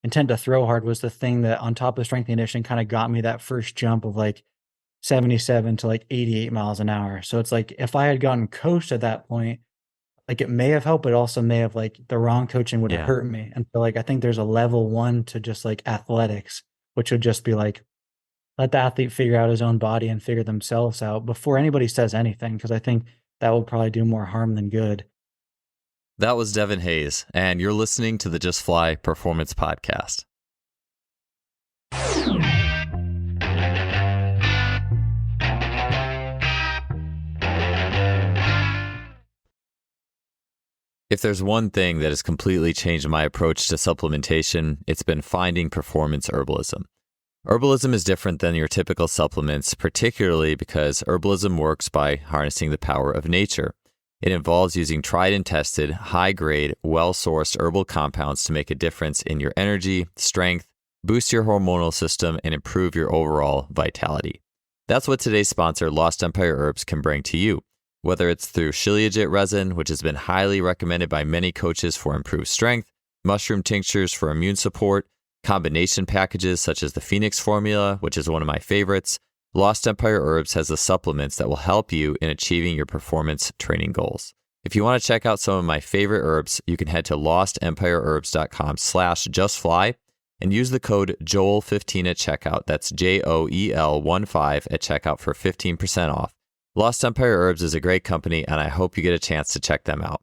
intent to throw hard was the thing that on top of strength and conditioning kind of got me that first jump of like 77 to like 88 miles an hour. So it's like if I had gotten coached at that point, like it may have helped, but also may have like the wrong coaching would have Yeah. hurt me. And so like I think there's a level one to just like athletics, which would just be like let the athlete figure out his own body and figure themselves out before anybody says anything, because I think that will probably do more harm than good. That was Devin Hayes, and you're listening to the Just Fly Performance Podcast. If there's one thing that has completely changed my approach to supplementation, it's been finding performance herbalism. Herbalism is different than your typical supplements, particularly because herbalism works by harnessing the power of nature. It involves using tried and tested, high-grade, well-sourced herbal compounds to make a difference in your energy, strength, boost your hormonal system, and improve your overall vitality. That's what today's sponsor, Lost Empire Herbs, can bring to you. Whether it's through Shilajit resin, which has been highly recommended by many coaches for improved strength, mushroom tinctures for immune support, combination packages such as the Phoenix formula, which is one of my favorites, Lost Empire Herbs has the supplements that will help you in achieving your performance training goals. If you want to check out some of my favorite herbs, you can head to lostempireherbs.com/justfly and use the code JOEL15 at checkout. That's JOEL15 at checkout for 15% off. Lost Empire Herbs is a great company, and I hope you get a chance to check them out.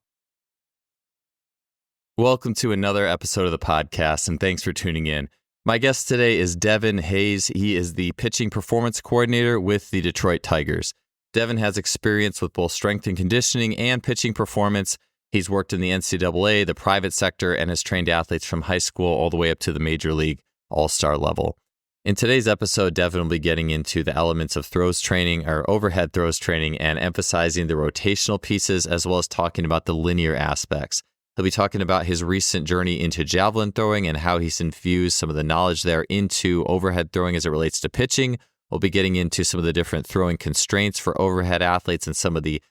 Welcome to another episode of the podcast, and thanks for tuning in. My guest today is Devin Hayes. He is the pitching performance coordinator with the Detroit Tigers. Devin has experience with both strength and conditioning and pitching performance. He's worked in the NCAA, the private sector, and has trained athletes from high school all the way up to the major league all-star level. In today's episode, Devin will be getting into the elements of throws training or overhead throws training and emphasizing the rotational pieces as well as talking about the linear aspects. He'll be talking about his recent journey into javelin throwing and how he's infused some of the knowledge there into overhead throwing as it relates to pitching. We'll be getting into some of the different throwing constraints for overhead athletes and some of the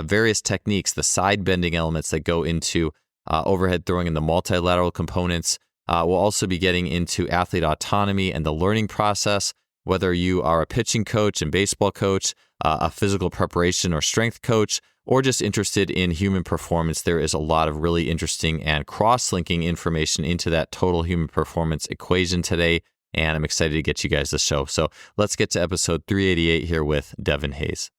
various techniques, the side bending elements that go into overhead throwing and the multilateral components. We'll also be getting into athlete autonomy and the learning process, whether you are a pitching coach and baseball coach, a physical preparation or strength coach, or just interested in human performance. There is a lot of really interesting and cross-linking information into that total human performance equation today, and I'm excited to get you guys the show. So let's get to episode 388 here with Devin Hayes.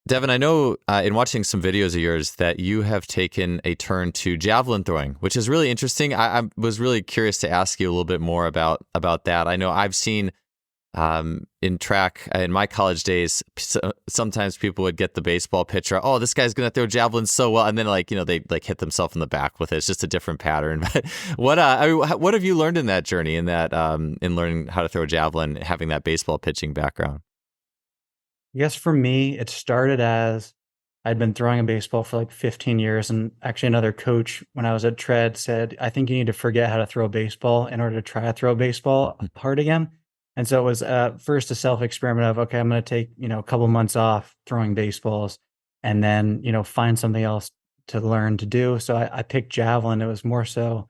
Devin, I know in watching some videos of yours that you have taken a turn to javelin throwing, which is really interesting. I was really curious to ask you a little bit more about that. I know I've seen in track in my college days, sometimes people would get the baseball pitcher. Oh, this guy's going to throw javelins so well. And then they hit themselves in the back with it. It's just a different pattern. But what have you learned in that journey in learning how to throw javelin, having that baseball pitching background? I guess for me, it started as I'd been throwing a baseball for like 15 years. And actually another coach when I was at Tread said, I think you need to forget how to throw a baseball in order to try to throw a baseball hard again. And so it was first a self-experiment of, okay, I'm going to take, a couple months off throwing baseballs and then, find something else to learn to do. So I picked javelin. It was more so,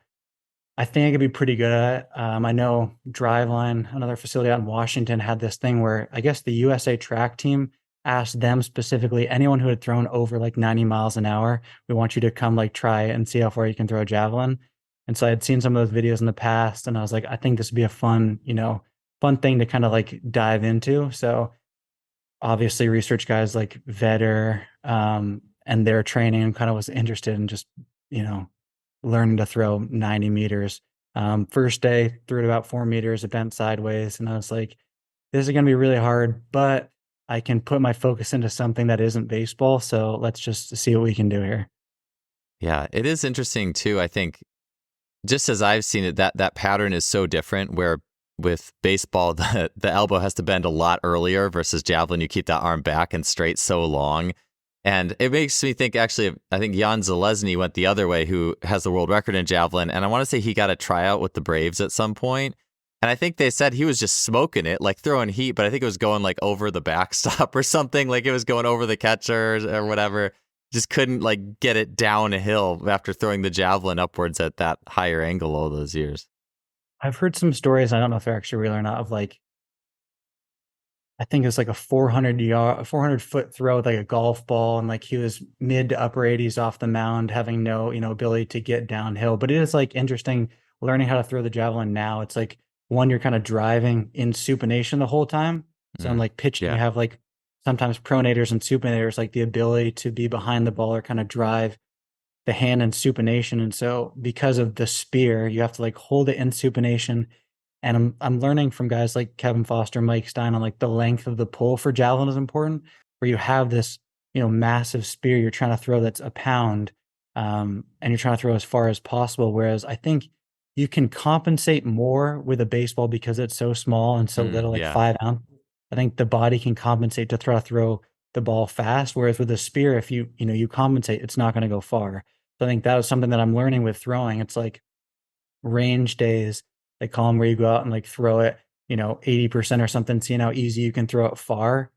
I think I could be pretty good at it. I know Driveline, another facility out in Washington, had this thing where I guess the USA track team asked them specifically, anyone who had thrown over like 90 miles an hour, we want you to come like try it and see how far you can throw a javelin. And so I had seen some of those videos in the past and I was like, I think this would be a fun thing to kind of like dive into. So obviously research guys like Vetter and their training and kind of was interested in just, learning to throw 90 meters. First day, threw it about 4 meters, it bent sideways. And I was like, this is going to be really hard, but I can put my focus into something that isn't baseball. So let's just see what we can do here. Yeah, it is interesting too. I think just as I've seen it, that pattern is so different where with baseball, the elbow has to bend a lot earlier versus javelin. You keep that arm back and straight so long. And it makes me think, actually, I think Jan Zalesny went the other way, who has the world record in javelin. And I want to say he got a tryout with the Braves at some point. And I think they said he was just smoking it, like throwing heat, but I think it was going like over the backstop or something, like it was going over the catcher or whatever. Just couldn't like get it down a hill after throwing the javelin upwards at that higher angle all those years. I've heard some stories, I don't know if they're actually real or not, of like I think it's like a 400-foot throw with like a golf ball, and like he was mid to upper 80s off the mound, having no, ability to get downhill. But it is like interesting learning how to throw the javelin now. It's like one, you're kind of driving in supination the whole time. So in Mm, like pitching, you yeah. have like sometimes pronators and supinators, like the ability to be behind the ball or kind of drive the hand in supination. And so because of the spear, you have to like hold it in supination. And I'm learning from guys like Kevin Foster, Mike Stein on like the length of the pull for javelin is important, where you have this, massive spear you're trying to throw that's a pound, and you're trying to throw as far as possible. Whereas I think you can compensate more with a baseball because it's so small and so Mm, little, like yeah. 5 ounce. I think the body can compensate to throw the ball fast. Whereas with a spear, if you compensate, it's not going to go far. So I think that was something that I'm learning with throwing. It's like range days, they call them, where you go out and like throw it, 80% or something, seeing how easy you can throw it far.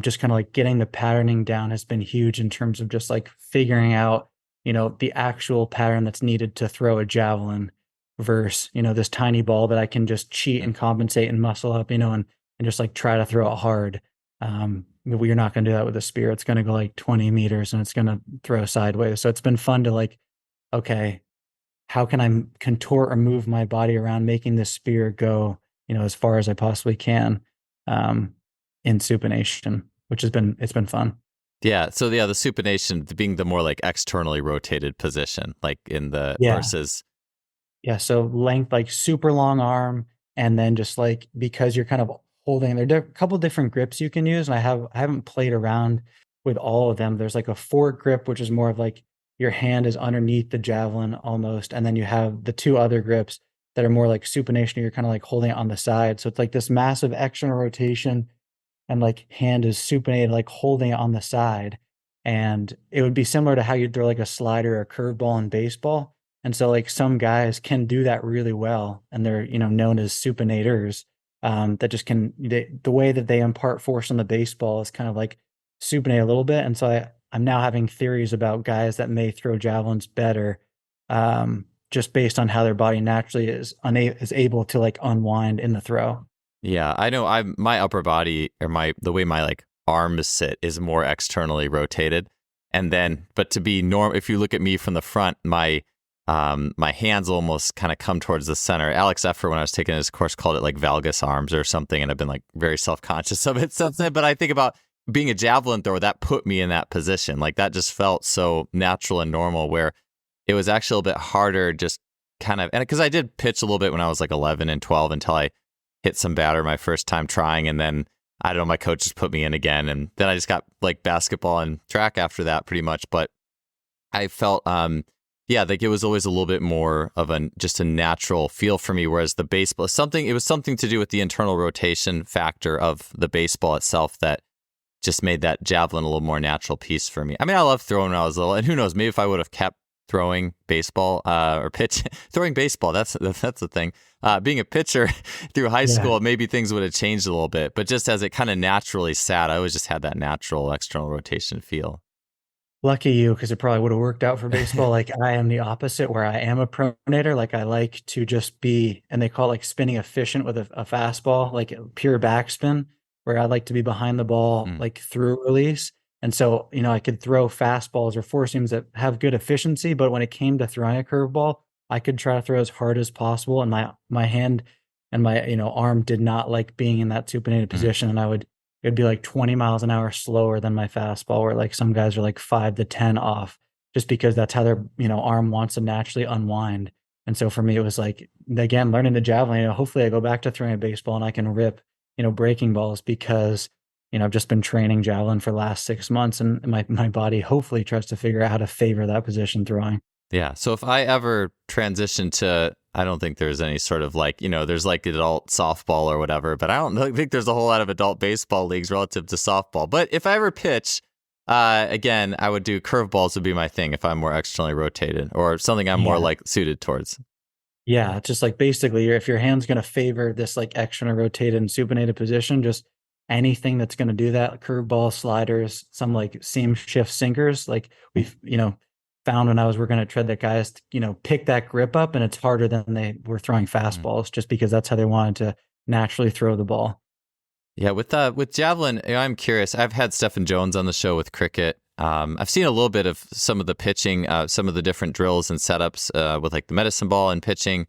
Just kind of like getting the patterning down has been huge in terms of just like figuring out, the actual pattern that's needed to throw a javelin versus, this tiny ball that I can just cheat Mm, and compensate and muscle up, and just like try to throw it hard. You're not going to do that with a spear. It's going to go like 20 meters and it's going to throw sideways. So it's been fun to like, okay, how can I contort or move my body around, making this spear go, as far as I possibly can, um, in supination, which it's been fun. yeah. So yeah, the supination being the more like externally rotated position, like in the Yeah. versus. Yeah. So length, like super long arm, and then just like because you're kind of holding, there are a couple different grips you can use, and I haven't played around with all of them. There's like a fork grip, which is more of like your hand is underneath the javelin almost, and then you have the two other grips that are more like supination. You're kind of like holding it on the side, so it's like this massive external rotation and like hand is supinated, like holding it on the side. And it would be similar to how you'd throw like a slider or a curveball in baseball. And so like some guys can do that really well, and they're, known as supinators, that just the way that they impart force on the baseball is kind of like supinate a little bit. And so I'm now having theories about guys that may throw javelins better, just based on how their body naturally is able to like unwind in the throw. Yeah, I know. I my upper body or my the way my like arms sit is more externally rotated, and then but to be norm, if you look at me from the front, my hands almost kind of come towards the center. Alex Effer, when I was taking his course, called it like valgus arms or something, and I've been like very self conscious of it since then. But I think about being a javelin thrower, that put me in that position. Like that just felt so natural and normal. Where it was actually a little bit harder, just kind of, and because I did pitch a little bit when I was like 11 and 12 until I hit some batter my first time trying, and then I don't know, my coach just put me in again, and then I just got like basketball and track after that pretty much. But I felt yeah, like it was always a little bit more of a just a natural feel for me, whereas the baseball, it was something to do with the internal rotation factor of the baseball itself that just made that javelin a little more natural piece for me. I mean, I loved throwing when I was little, and who knows, maybe if I would have kept throwing baseball or pitch throwing baseball, that's the thing. Being a pitcher through high Yeah. school, maybe things would have changed a little bit. But just as it kind of naturally sat, I always just had that natural external rotation feel. Lucky you, because it probably would have worked out for baseball. Like I am the opposite, where I am a pronator. Like I like to just be, and they call it like spinning efficient with a fastball, like a pure backspin, where I like to be behind the ball, Mm, like through release. And so, I could throw fastballs or four seams that have good efficiency, but when it came to throwing a curveball, I could try to throw as hard as possible. And my hand and my, arm did not like being in that supinated mm. position. And it'd be like 20 miles an hour slower than my fastball, where like some guys are like 5 to 10 off, just because that's how their, arm wants to naturally unwind. And so for me, it was like, again, learning the javelin, hopefully I go back to throwing a baseball and I can rip, breaking balls, because, I've just been training javelin for the last 6 months, and my body hopefully tries to figure out how to favor that position throwing. Yeah. So if I ever transition to, I don't think there's any sort of like, there's like adult softball or whatever, but I don't think there's a whole lot of adult baseball leagues relative to softball. But if I ever pitch, again, I would do curveballs would be my thing if I'm more externally rotated or something I'm more Yeah. like suited towards. Yeah, it's just like basically if your hand's going to favor this like external rotated and supinated position, just anything that's going to do that, like curveball, sliders, some like seam shift sinkers, like we've, found when I was working at Tread that guys, pick that grip up and it's harder than they were throwing Mm. fastballs just because that's how they wanted to naturally throw the ball. Yeah, with javelin, I'm curious. I've had Stephen Jones on the show with cricket. I've seen a little bit of some of the pitching, some of the different drills and setups with like the medicine ball and pitching.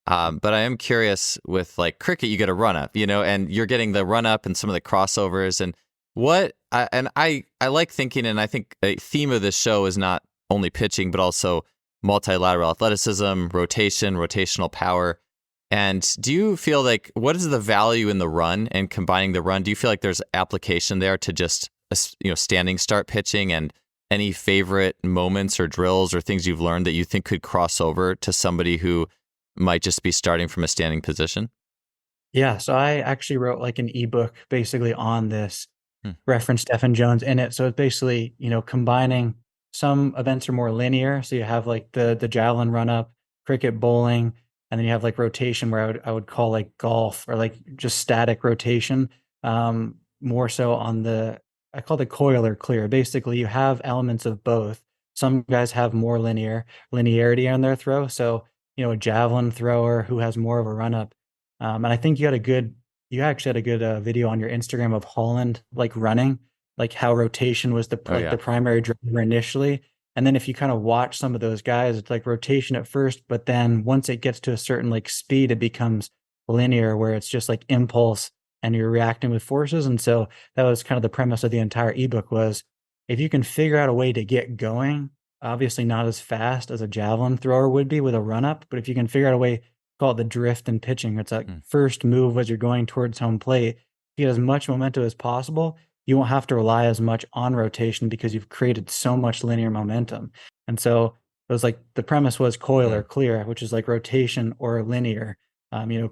But I am curious with like cricket, you get a run up, and you're getting the run up and some of the crossovers and I like thinking, and I think a theme of this show is not only pitching, but also multilateral athleticism, rotational power. And do you feel like, what is the value in the run and combining the run? Do you feel like there's application there to just, standing start pitching, and any favorite moments or drills or things you've learned that you think could cross over to somebody who might just be starting from a standing position? Yeah, so I actually wrote like an ebook basically on this, Hmm. referenced Stephen Jones in it. So it's basically, combining some events are more linear. So you have like the javelin run up, cricket, bowling, and then you have like rotation where I would call like golf or like just static rotation. More so on the I call it coil or clear. Basically, you have elements of both. Some guys have more linearity on their throw. So, a javelin thrower who has more of a run up. And I think you actually had a good video on your Instagram of Holland like running, like how rotation was Oh the yeah. primary driver initially. And then if you kind of watch some of those guys, it's like rotation at first, but then once it gets to a certain like speed, it becomes linear where it's just like impulse and you're reacting with forces. And so that was kind of the premise of the entire ebook was if you can figure out a way to get going, obviously not as fast as a javelin thrower would be with a run up, but if you can figure out a way, call it the drift in pitching. It's that Hmm. first move as you're going towards home plate. Get as much momentum as possible. You won't have to rely as much on rotation because you've created so much linear momentum. And so it was like the premise was coil Hmm. or clear, which is like rotation or linear,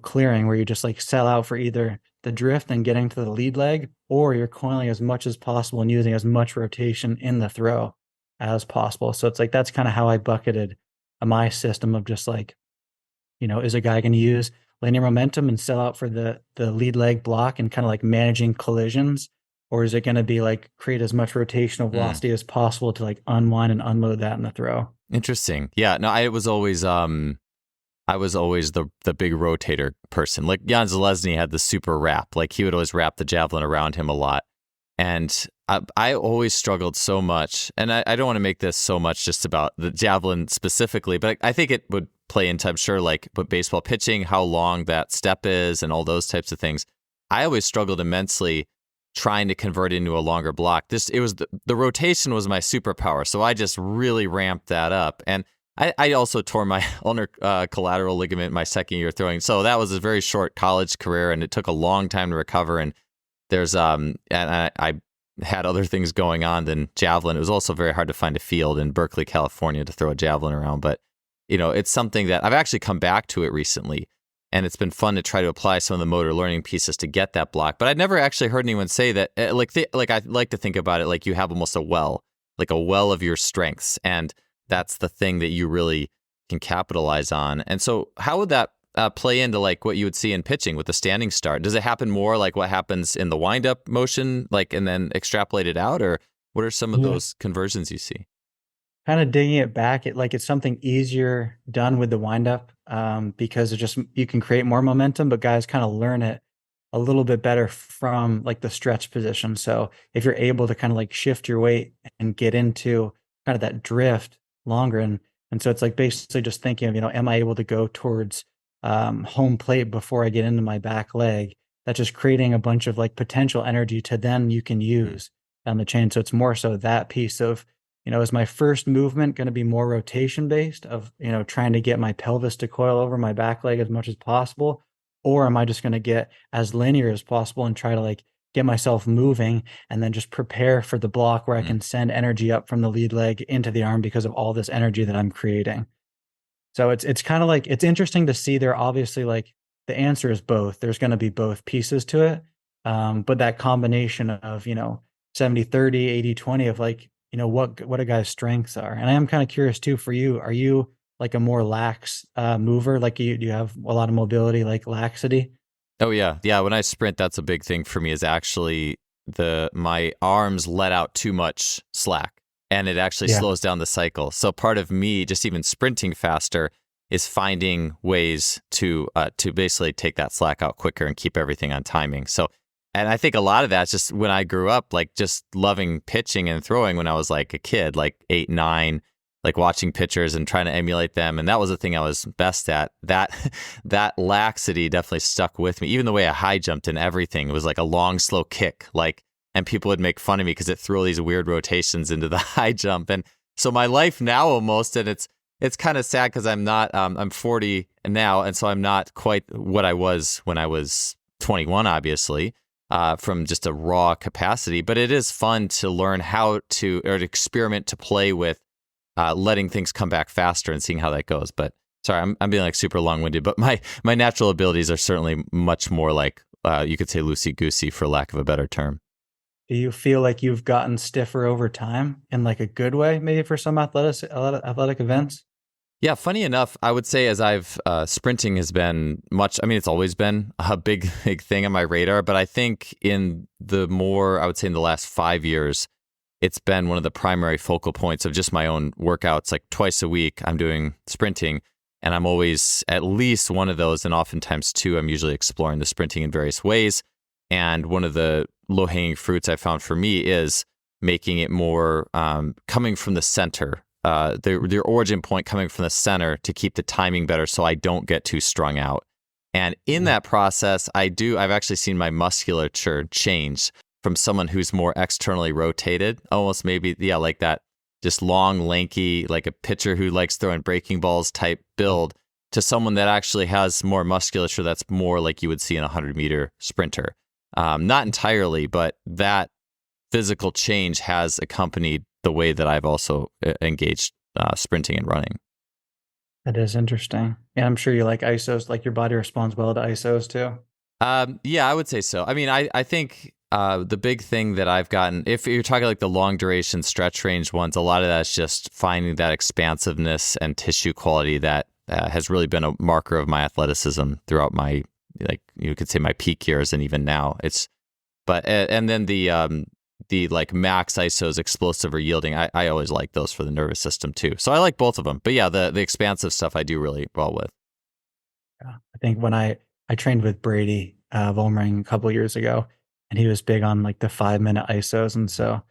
clearing where you just like sell out for either the drift and getting to the lead leg, or you're coiling as much as possible and using as much rotation in the throw as possible. So it's like that's kind of how I bucketed my system of just like, is a guy going to use linear momentum and sell out for the lead leg block and kind of like managing collisions? Or is it going to be like create as much rotational Hmm. velocity as possible to like unwind and unload that in the throw? Interesting. Yeah. No, I was always the big rotator person. Like Jan Zalesny had the super wrap. Like he would always wrap the javelin around him a lot. And I always struggled so much. And I don't want to make this so much just about the javelin specifically, but I think it would play into, I'm sure, like, but baseball pitching, how long that step is and all those types of things. I always struggled immensely trying to convert into a longer block. It was the rotation was my superpower. So I just really ramped that up. And I also tore my ulnar collateral ligament my second year throwing. So that was a very short college career and it took a long time to recover. And there's and I had other things going on than javelin. It was also very hard to find a field in Berkeley, California to throw a javelin around. But, it's something that I've actually come back to it recently. And it's been fun to try to apply some of the motor learning pieces to get that block. But I'd never actually heard anyone say that, like I like to think about it like you have almost like a well of your strengths. And that's the thing that you really can capitalize on. And so how would that play into like what you would see in pitching with the standing start? Does it happen more like what happens in the windup motion, like, and then extrapolate it out? Or what are some of Yeah. those conversions you see? Kind of digging it back, it's something easier done with the windup because you can create more momentum, but guys kind of learn it a little bit better from like the stretch position. So if you're able to kind of like shift your weight and get into kind of that drift longer, and so it's like basically just thinking of, am I able to go towards home plate before I get into my back leg? That's just creating a bunch of like potential energy to then you can Hmm. use down the chain. So it's more so that piece of, is my first movement going to be more rotation based of, trying to get my pelvis to coil over my back leg as much as possible? Or am I just going to get as linear as possible and try to like get myself moving and then just prepare for the block where I Hmm. can send energy up from the lead leg into the arm because of all this energy that I'm creating? So it's kind of like it's interesting to see there obviously like the answer is both. There's going to be both pieces to it. But that combination of, 70-30, 80-20 of like, what a guy's strengths are. And I am kind of curious too for you. Are you like a more lax mover? Like do you have a lot of mobility, like laxity? Oh yeah. Yeah. When I sprint, that's a big thing for me is actually my arms let out too much slack. and it actually Yeah. slows down the cycle. So part of me just even sprinting faster is finding ways to basically take that slack out quicker and keep everything on timing. So, and I think a lot of that's just when I grew up, like just loving pitching and throwing when I was like a kid, like 8, 9, like watching pitchers and trying to emulate them. And that was the thing I was best at. That laxity definitely stuck with me. Even the way I high jumped and everything, it was like a long, slow kick. Like, and people would make fun of me because it threw all these weird rotations into the high jump. And so my life now almost, and it's kind of sad because I'm not, I'm 40 now. And so I'm not quite what I was when I was 21, obviously, from just a raw capacity. But it is fun to learn how to, or to experiment, to play with letting things come back faster and seeing how that goes. But sorry, I'm being like super long-winded, but my natural abilities are certainly much more like, you could say loosey-goosey, for lack of a better term. Do you feel like you've gotten stiffer over time in like a good way, maybe for some athletic events? Yeah, funny enough, I would say as I've sprinting has been much. I mean, it's always been a big thing on my radar, but I think in the more, I would say in the last 5 years, it's been one of the primary focal points of just my own workouts. Like twice a week, I'm doing sprinting, and I'm always at least one of those, and oftentimes two. I'm usually exploring the sprinting in various ways. And one of the low-hanging fruits I found for me is making it more coming from the center, the origin point coming from the center to keep the timing better so I don't get too strung out. And in that process, I've actually seen my musculature change from someone who's more externally rotated, almost maybe, yeah, like that, just long, lanky, like a pitcher who likes throwing breaking balls type build, to someone that actually has more musculature that's more like you would see in a 100-meter sprinter. Not entirely, but that physical change has accompanied the way that I've also engaged sprinting and running. That is interesting. And I'm sure you like ISOs, like your body responds well to ISOs too. Yeah, I would say so. I mean, I think the big thing that I've gotten, if you're talking like the long duration stretch range ones, a lot of that's just finding that expansiveness and tissue quality that has really been a marker of my athleticism throughout my, like you could say, my peak years and even now. And then the like max ISOs, explosive or yielding, I always like those for the nervous system too. So I like both of them. But yeah, the expansive stuff I do really well with. Yeah. I think when I trained with Brady Volmering a couple years ago, and he was big on like the 5-minute ISOs, and so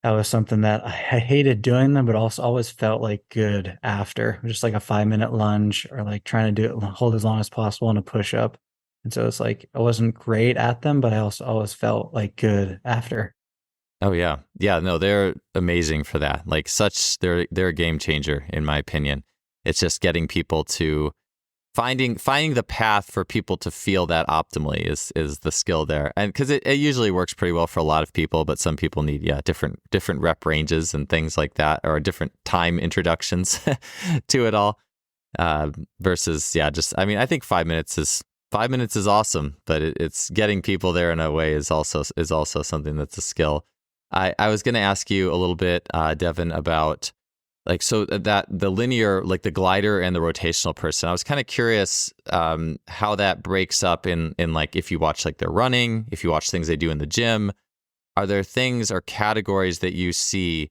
that was something that I hated doing them, but also always felt like good after, just like a 5-minute lunge or like trying to hold as long as possible in a push up. And so it's like I wasn't great at them, but I also always felt like good after. Oh yeah. Yeah, no, they're amazing for that. Like they're a game changer in my opinion. It's just getting people to finding the path for people to feel that optimally is the skill there. And cuz it usually works pretty well for a lot of people, but some people need different rep ranges and things like that, or different time introductions to it all. Versus just, I mean, I think 5 minutes is awesome, but it's getting people there in a way is also something that's a skill. I was going to ask you a little bit, Devin, about like, so that the linear, like the glider and the rotational person, I was kind of curious how that breaks up in like, if you watch like their running, if you watch things they do in the gym, are there things or categories that you see?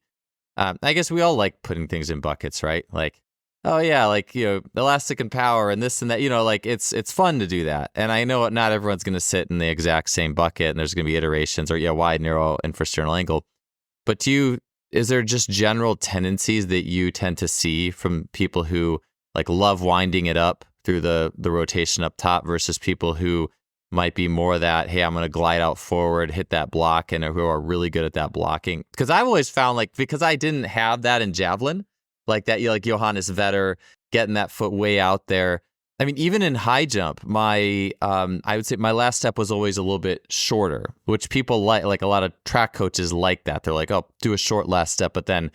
I guess we all like putting things in buckets, right? Like, oh yeah, like, elastic and power and this and that, like it's fun to do that. And I know not everyone's going to sit in the exact same bucket, and there's going to be iterations or wide, narrow, infrasternal angle. But is there just general tendencies that you tend to see from people who like love winding it up through the rotation up top versus people who might be more that, hey, I'm going to glide out forward, hit that block, and who are really good at that blocking? Because I've always found, like, because I didn't have that in Javelin, like that, like Johannes Vetter getting that foot way out there. I mean, even in high jump, I would say my last step was always a little bit shorter, which people like a lot of track coaches like that. They're like, oh, do a short last step, but then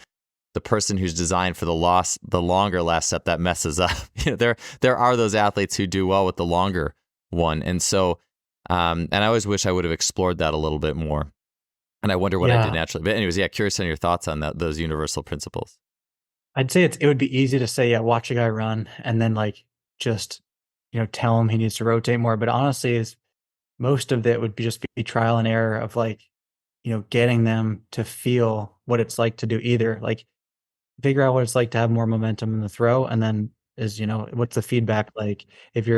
the person who's designed for the longer last step, that messes up. There are those athletes who do well with the longer one, and so and I always wish I would have explored that a little bit more. And I wonder what I did Yeah. naturally. But anyways, curious on your thoughts on those universal principles. I'd say it would be easy to say, yeah, watch a guy run and then like just, tell him he needs to rotate more. But honestly, is most of it would be just be trial and error of like, getting them to feel what it's like to do either. Like figure out what it's like to have more momentum in the throw, and then what's the feedback like if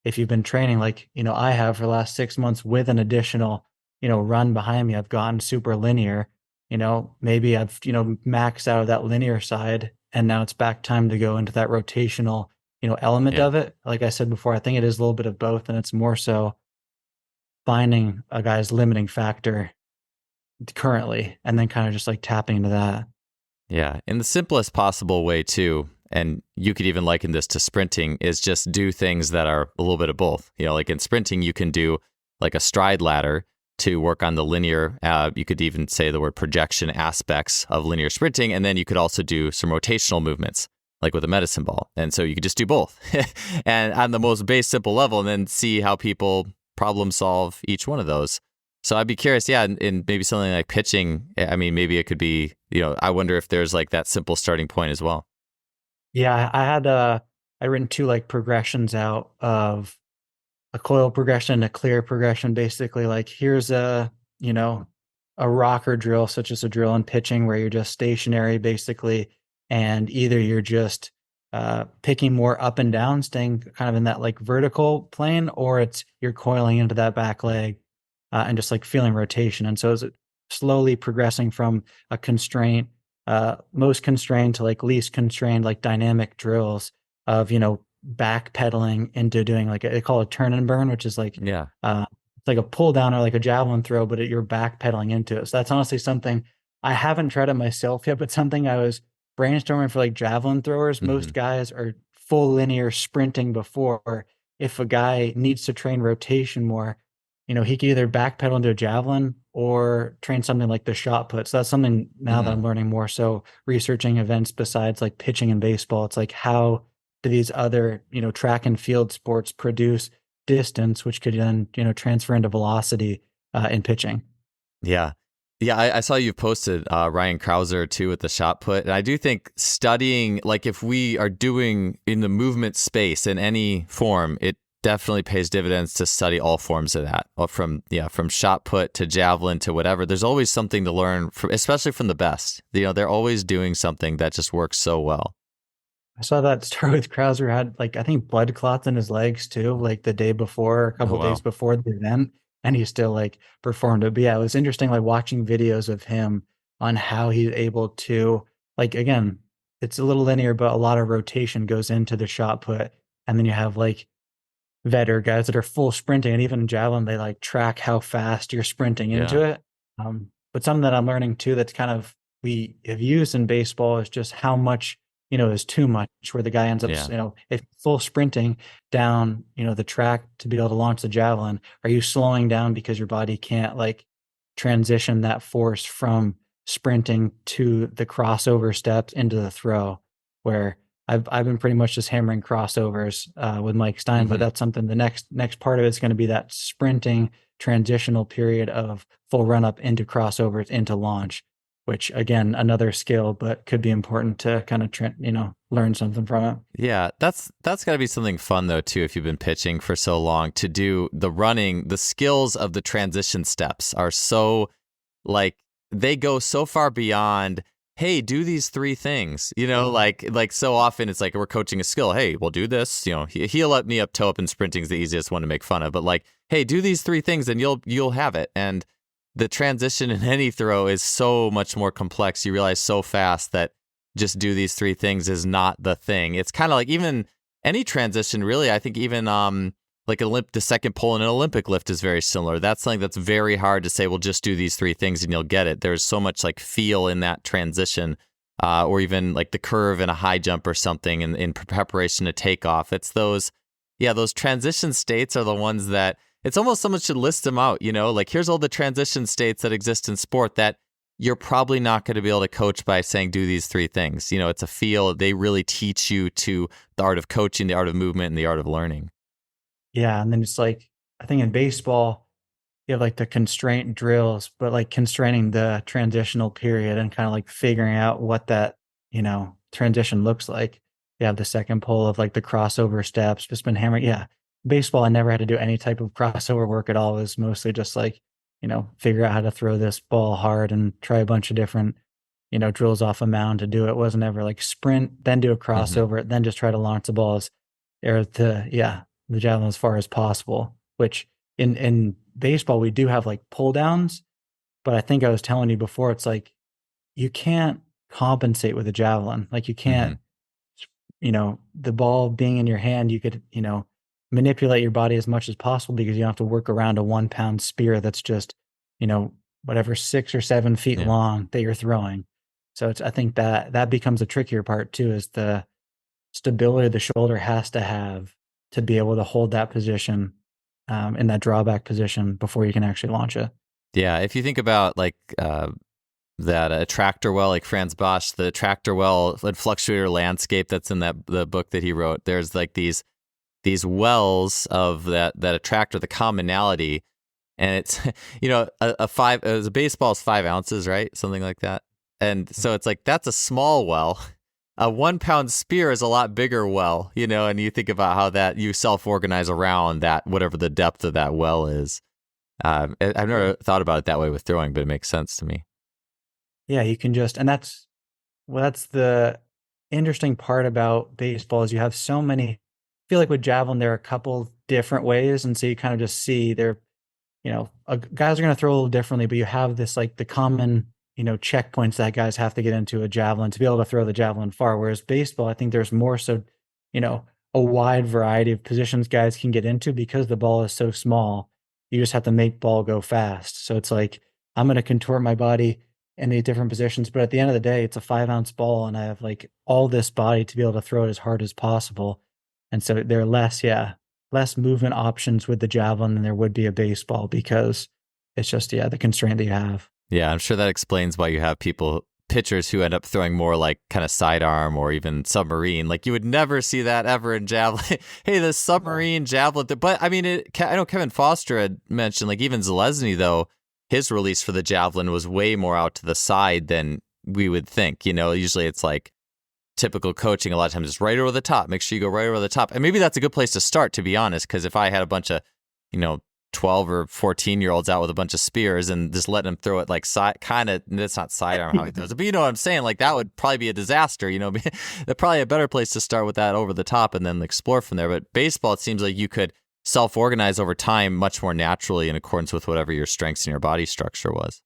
if you've been training like I have for the last 6 months with an additional run behind me. I've gotten super linear. Maybe I've maxed out of that linear side, and now it's back time to go into that rotational element Yeah. of it. Like I said before, I think it is a little bit of both, and it's more so finding a guy's limiting factor currently, and then kind of just like tapping into that. Yeah. In the simplest possible way, too, and you could even liken this to sprinting, is just do things that are a little bit of both. Like in sprinting, you can do like a stride ladder to work on the linear. You could even say the word projection aspects of linear sprinting. And then you could also do some rotational movements, like with a medicine ball. And so you could just do both and on the most base simple level, and then see how people problem solve each one of those. So I'd be curious, in maybe something like pitching. I mean, maybe it could be, I wonder if there's like that simple starting point as well. Yeah, I written two like progressions out of a coil progression, a clear progression. Basically, like here's a rocker drill, such as a drill in pitching, where you're just stationary basically, and either you're just picking more up and down, staying kind of in that like vertical plane, or it's you're coiling into that back leg and just like feeling rotation. And so is it slowly progressing from a constraint, most constrained to like least constrained, like dynamic drills of, backpedaling into doing like they call it turn and burn, which is like, Yeah. it's like a pull down or like a javelin throw, but you're backpedaling into it. So that's honestly something I haven't tried it myself yet, but something I was brainstorming for like javelin throwers. Hmm. Most guys are full linear sprinting before. If a guy needs to train rotation more, he could either backpedal into a javelin or train something like the shot put. So that's something now that Hmm. I'm learning more. So researching events besides like pitching and baseball, it's like how do these other, track and field sports produce distance, which could then, transfer into velocity in pitching. Yeah. Yeah, I saw you've posted Ryan Krauser too with the shot put. And I do think studying, like if we are doing in the movement space in any form, it definitely pays dividends to study all forms of that. From shot put to javelin to whatever. There's always something to learn from, especially from the best. They're always doing something that just works so well. I saw that story with Krauser had like I think blood clots in his legs too, like the day before, a Oh couple days wow. before the event, and he still like performed it. But yeah, it was interesting like watching videos of him on how he's able to like again, it's a little linear, but a lot of rotation goes into the shot put, and then you have like vetter guys that are full sprinting, and even in javelin they like track how fast you're sprinting Yeah. into it. But something that I'm learning too that's kind of we have used in baseball is just how much is too much, where the guy ends up Yeah. if full sprinting down the track to be able to launch the javelin, are you slowing down because your body can't like transition that force from sprinting to the crossover steps into the throw, where I've been pretty much just hammering crossovers with Mike Stein, but Hmm. that's something the next part of it's going to be that sprinting transitional period of full run up into crossovers into launch, which again another skill, but could be important to kind of learn something from it. Yeah, that's got to be something fun though too if you've been pitching for so long to do the running, the skills of the transition steps are so like they go so far beyond hey, do these three things. Like so often it's like we're coaching a skill. Hey, we'll do this, heel up, knee up, toe up, and sprinting is the easiest one to make fun of, but like hey, do these three things and you'll have it. And the transition in any throw is so much more complex. You realize so fast that just do these three things is not the thing. It's kind of like even any transition, really. I think even like the second pull in an Olympic lift is very similar. That's something that's very hard to say, well, just do these three things and you'll get it. There's so much like feel in that transition, or even like the curve in a high jump or something in preparation to take off. It's those transition states are the ones that it's almost someone should list them out, like here's all the transition states that exist in sport that you're probably not going to be able to coach by saying do these three things. It's a feel. They really teach you to the art of coaching, the art of movement, and the art of learning. Yeah, and then it's like I think in baseball you have like the constraint drills, but like constraining the transitional period and kind of like figuring out what that, transition looks like. You have the second pull of like the crossover steps, just been hammering. Yeah. Baseball, I never had to do any type of crossover work at all. It was mostly just like, figure out how to throw this ball hard and try a bunch of different drills off a mound to do it. It wasn't ever like sprint, then do a Hmm. crossover, then just try to launch the ball the javelin as far as possible. Which in baseball we do have like pull downs, but I think I was telling you before, it's like you can't compensate with a javelin. Like you Hmm. can't, the ball being in your hand, you could, manipulate your body as much as possible because you don't have to work around a 1 pound spear that's just, you know, whatever 6 or 7 feet Yeah. long that you're throwing. So I think that becomes a trickier part too, is the stability the shoulder has to have to be able to hold that position in that drawback position before you can actually launch it. Yeah. If you think about like that tractor well, like Franz Bosch, the tractor well and fluctuator landscape that's in the book that he wrote, there's like these wells of that attractor, the commonality, and it's a baseball is 5 ounces, right? Something like that. And so it's like that's a small well. A 1 pound spear is a lot bigger well, and you think about how that you self-organize around that, whatever the depth of that well is. I've never thought about it that way with throwing, but it makes sense to me. Yeah, you can just, and that's the interesting part about baseball is you have so many. I feel like with javelin there are a couple different ways, and so you kind of just see they're, guys are going to throw a little differently, but you have this like the common, checkpoints that guys have to get into a javelin to be able to throw the javelin far. Whereas baseball, I think there's more so, you know, a wide variety of positions guys can get into because the ball is so small. You just have to make ball go fast. So it's like I'm going to contort my body in these different positions, but at the end of the day, it's a 5 ounce ball, and I have like all this body to be able to throw it as hard as possible. And so there are less movement options with the javelin than there would be a baseball because it's just the constraint that you have. Yeah, I'm sure that explains why you have pitchers who end up throwing more like kind of sidearm or even submarine. Like you would never see that ever in javelin. Hey, the submarine javelin. But I mean, I know Kevin Foster had mentioned like even Zalesny though, his release for the javelin was way more out to the side than we would think. Usually it's like typical coaching. A lot of times it's right over the top. Make sure you go right over the top. And maybe that's a good place to start, to be honest, because if I had a bunch of, you know, 12 or 14-year-olds out with a bunch of spears and just letting them throw it like side, kind of, that's not sidearm how he throws it, but you know what I'm saying? Like that would probably be a disaster, They're probably a better place to start with that over the top and then explore from there. But baseball, it seems like you could self-organize over time much more naturally in accordance with whatever your strengths and your body structure was.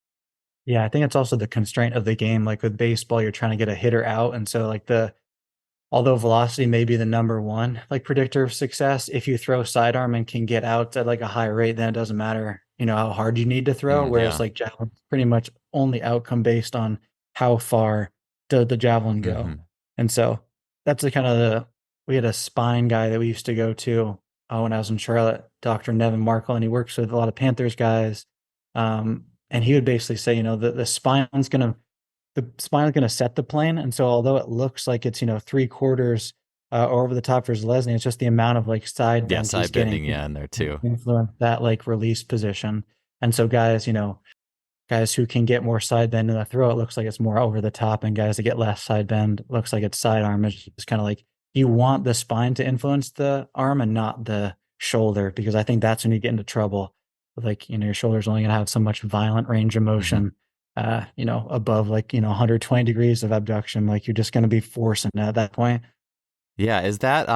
Yeah, I think it's also the constraint of the game. Like with baseball, you're trying to get a hitter out. And so like although velocity may be the number one like predictor of success, if you throw sidearm and can get out at like a high rate, then it doesn't matter, how hard you need to throw. Whereas Yeah. like javelin's pretty much only outcome based on how far does the javelin go. Hmm. And so that's the kind of we had a spine guy that we used to go to when I was in Charlotte, Dr. Nevin Markle, and he works with a lot of Panthers guys. And he would basically say, the spine is going to set the plane. And so although it looks like it's, 3/4 over the top for Leslie, it's just the amount of like side Yeah, bend he's side getting bending, yeah, in there too. influence that like release position. And so guys who can get more side bend in the throw, it looks like it's more over the top. And guys that get less side bend, looks like it's sidearm. It's kind of like you want the spine to influence the arm and not the shoulder, because I think that's when you get into trouble. Like, your shoulder's only going to have so much violent range of Hmm. motion, above like, 120 degrees of abduction. Like you're just going to be forcing it at that point. Yeah, is that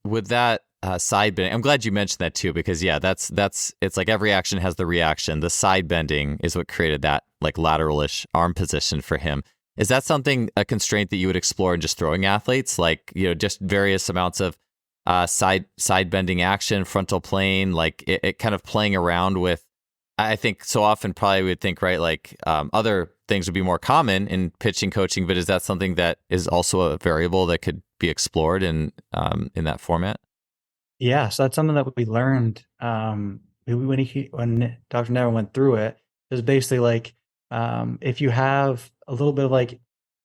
with that side bending? I'm glad you mentioned that too, because yeah, that's it's like every action has the reaction. The side bending is what created that like lateralish arm position for him. Is that a constraint that you would explore in just throwing athletes, like just various amounts of side bending action, frontal plane, like it kind of playing around with? I think so often probably we would think, right, like other things would be more common in pitching coaching, but is that something that is also a variable that could be explored in that format? Yeah, so that's something that we learned when Dr. Never went through it. It was basically like if you have a little bit of like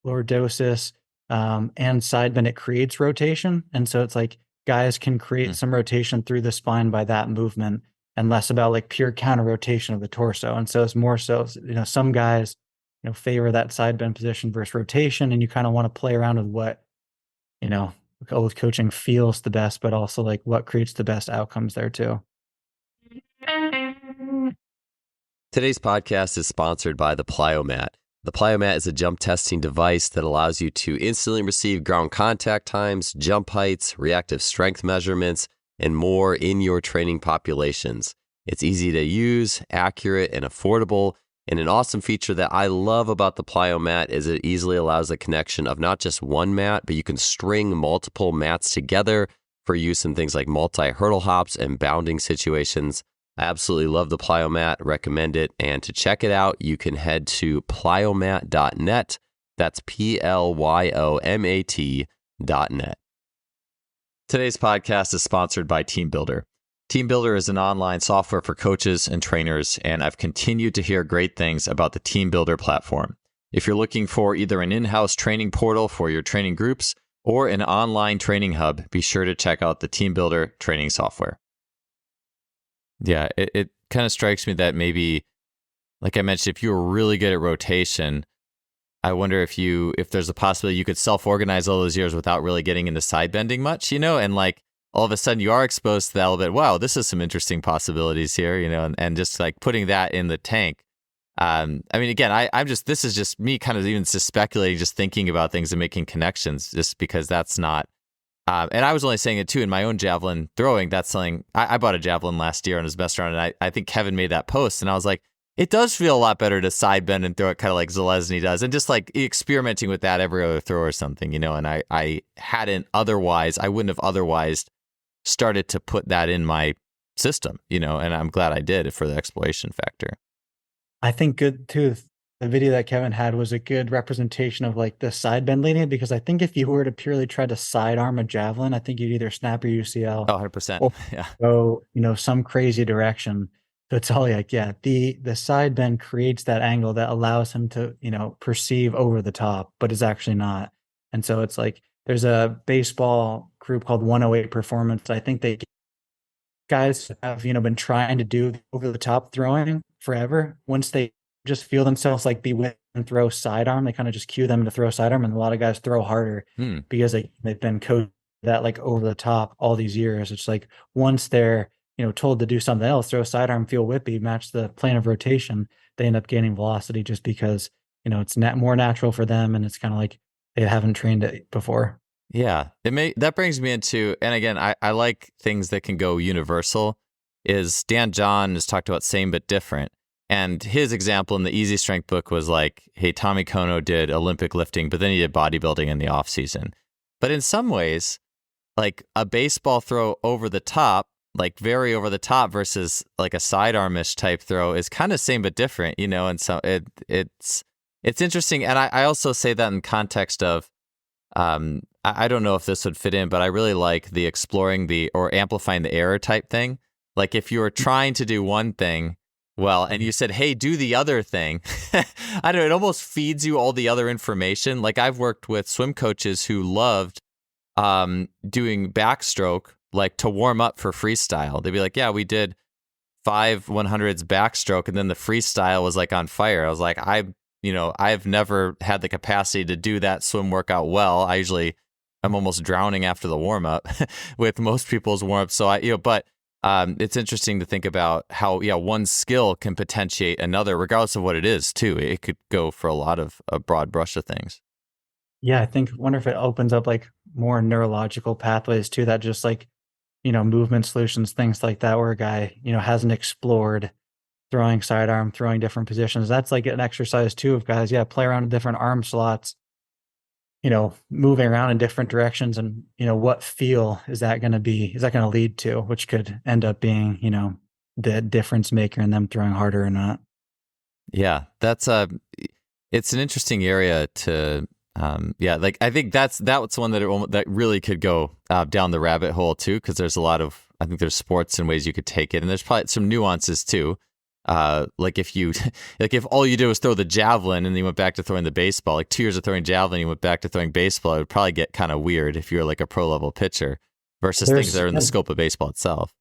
lordosis and side bend, it creates rotation, and so it's like guys can create Hmm. some rotation through the spine by that movement, and less about like pure counter rotation of the torso. And so it's more so some guys favor that side bend position versus rotation, and you kind of want to play around with what you know, with coaching feels the best, but also like what creates the best outcomes there too. Today's podcast is sponsored by the Plyomat. The plyomat is a jump testing device that allows you to instantly receive ground contact times, jump heights, reactive strength measurements, and more in your training populations. It's easy to use, accurate, and affordable. And an awesome feature that I love about the plyomat is it easily allows the connection of not just one mat, but you can string multiple mats together for use in things like multi-hurdle hops and bounding situations. I absolutely love the plyomat, recommend it. And to check it out, you can head to plyomat.net. That's plyomat.net. Today's podcast is sponsored by TeamBuilder. TeamBuilder is an online software for coaches and trainers, and I've continued to hear great things about the TeamBuilder platform. If you're looking for either an in-house training portal for your training groups or an online training hub, be sure to check out the TeamBuilder training software. Yeah, it kind of strikes me that maybe, like I mentioned, if you were really good at rotation, I wonder if there's a possibility you could self-organize all those years without really getting into side bending much, and like all of a sudden you are exposed to that a little bit. Wow, this is some interesting possibilities here, and just like putting that in the tank. I mean, again, this is just me kind of even just speculating, just thinking about things and making connections, just because that's not. And I was only saying it too in my own javelin throwing. That's something I bought a javelin last year and was messing around, and I think Kevin made that post, and I was like, it does feel a lot better to side bend and throw it kind of like Zalesny does, and just like experimenting with that every other throw or something, And I wouldn't have otherwise started to put that in my system, and I'm glad I did for the exploration factor. I think good too. The video that Kevin had was a good representation of like the side bend leading, because I think if you were to purely try to sidearm a javelin, I think you'd either snap your UCL 100%. or Yeah. go, some crazy direction. So it's all like, yeah, the side bend creates that angle that allows him to, perceive over the top, but is actually not. And so it's like, there's a baseball group called 108 Performance. I think guys have, been trying to do over the top throwing forever. Once they just feel themselves like be with and throw sidearm, they kind of just cue them to throw sidearm, and a lot of guys throw harder because they've been coached that like over the top all these years. It's like once they're told to do something else, throw sidearm, feel whippy, match the plane of rotation, they end up gaining velocity just because it's more natural for them, and it's kind of like they haven't trained it before. Yeah, that brings me into, and again, I like things that can go universal. Is Dan John has talked about same but different. And his example in the Easy Strength book was like, hey, Tommy Kono did Olympic lifting, but then he did bodybuilding in the off season. But in some ways, like a baseball throw over the top, like very over the top versus like a sidearmish type throw is kind of same but different, and so it's interesting. And I also say that in context of, I don't know if this would fit in, but I really like the exploring or amplifying the error type thing. Like if you were trying to do one thing, well, and you said, hey, do the other thing. I don't know, it almost feeds you all the other information. Like I've worked with swim coaches who loved doing backstroke, like to warm up for freestyle. They'd be like, yeah, we did 5 100s backstroke, and then the freestyle was like on fire. I was like, I've never had the capacity to do that swim workout well. I'm almost drowning after the warm up with most people's warm up. So but it's interesting to think about how, one skill can potentiate another, regardless of what it is, too. It could go for a lot of a broad brush of things. Yeah, wonder if it opens up like more neurological pathways too, that just like, movement solutions, things like that, where a guy, hasn't explored throwing sidearm, throwing different positions. That's like an exercise too of guys, play around with different arm slots, moving around in different directions, and, what feel is that going to lead to, which could end up being, the difference maker in them throwing harder or not. Yeah, it's an interesting area to, like I think that's one that really could go down the rabbit hole too, because there's I think there's sports and ways you could take it, and there's probably some nuances too. Like if all you did was throw the javelin and then you went back to throwing the baseball, like 2 years of throwing javelin, you went back to throwing baseball, it would probably get kind of weird if you're like a pro level pitcher versus things that are in the scope of baseball itself.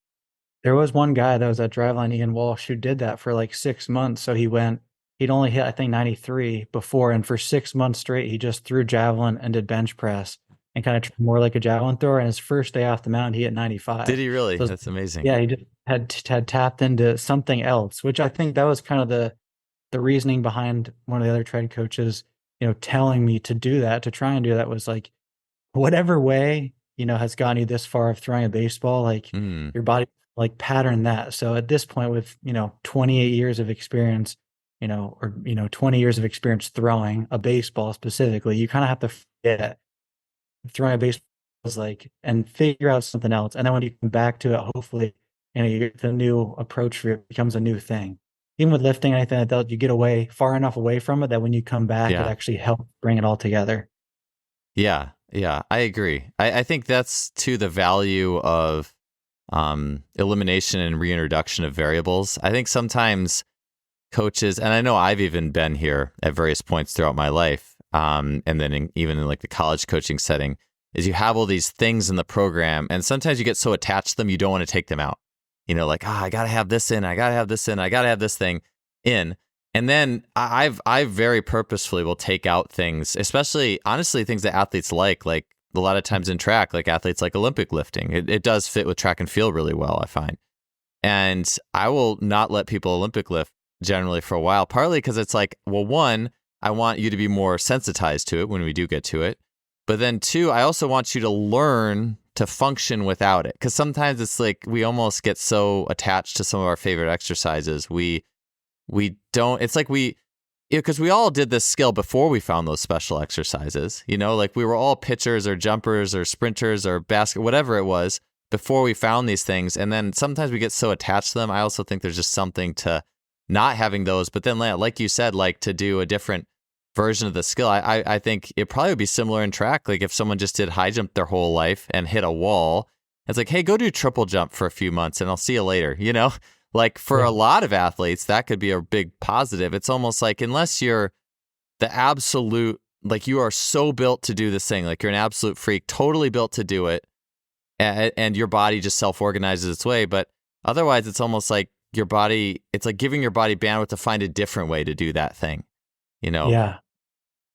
There was one guy that was at Driveline, Ian Walsh, who did that for like 6 months. So he'd only hit, I think, 93 before. And for 6 months straight, he just threw javelin and did bench press and kind of more like a javelin thrower. And his first day off the mound, he hit 95. Did he really? So that's amazing. Yeah, he just had tapped into something else, which I think that was kind of the reasoning behind one of the other tread coaches, telling me to do that, to try and do that, was like, whatever way, has gotten you this far of throwing a baseball, like Mm. your body like pattern that. So at this point with, 28 years of experience, or 20 years of experience throwing a baseball specifically, you kind of have to forget throwing a baseball is like, and figure out something else. And then when you come back to it, hopefully, you get the new approach for it becomes a new thing. Even with lifting, anything like that, you get away far enough away from it that when you come back, it Yeah. actually helps bring it all together. Yeah. Yeah. I agree. I think that's to the value of elimination and reintroduction of variables. I think sometimes coaches, and I know I've even been here at various points throughout my life, and then even in like the college coaching setting, is you have all these things in the program, and sometimes you get so attached to them, you don't want to take them out. Like, I got to have this in, I got to have this in, I got to have this thing in. And then I very purposefully will take out things, especially, honestly, things that athletes like a lot of times in track, like athletes like Olympic lifting. It does fit with track and field really well, I find. And I will not let people Olympic lift generally for a while, partly because it's like, well, one, I want you to be more sensitized to it when we do get to it. But then two, I also want you to learn to function without it. Because sometimes it's like we almost get so attached to some of our favorite exercises. We don't, it's like because we all did this skill before we found those special exercises, like we were all pitchers or jumpers or sprinters or basket, whatever it was, before we found these things. And then sometimes we get so attached to them. I also think there's just something to not having those, but then like you said, like to do a different version of the skill. I think it probably would be similar in track. Like if someone just did high jump their whole life and hit a wall, it's like, hey, go do triple jump for a few months and I'll see you later, Like for a lot of athletes, that could be a big positive. It's almost like unless you're the absolute, like you are so built to do this thing, like you're an absolute freak, totally built to do it, and your body just self-organizes its way. But otherwise, it's almost like your body, it's like giving your body bandwidth to find a different way to do that thing, Yeah.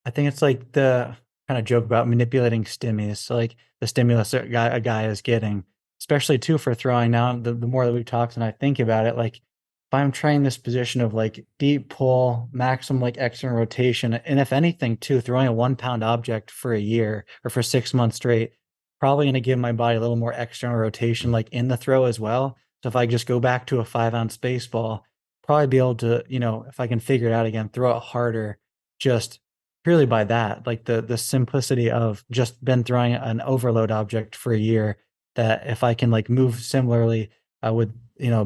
I think it's like the kind of joke about manipulating stimulus. So like the stimulus a guy is getting, especially too for throwing. Now, the more that we talked and I think about it, like if I'm trying this position of like deep pull, maximum like external rotation, and if anything too, throwing a 1 pound object for a year or for 6 months straight, probably going to give my body a little more external rotation, like in the throw as well. So if I just go back to a 5 ounce baseball, probably be able to, if I can figure it out again, throw it harder, just purely by that, like the simplicity of just been throwing an overload object for a year, that if I can like move similarly with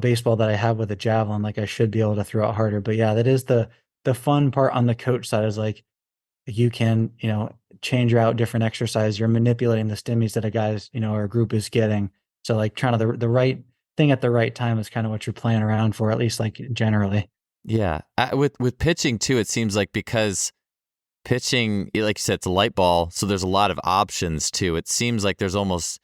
baseball that I have with a javelin, like I should be able to throw it harder. But yeah, that is the fun part on the coach side, is like you can change out different exercise. You're manipulating the stimmies that a guy's or a group is getting. So like trying to the right thing at the right time is kind of what you're playing around for, at least like generally. Yeah. With pitching too, it seems like because pitching, like you said, it's a light ball, so there's a lot of options too. It seems like there's almost,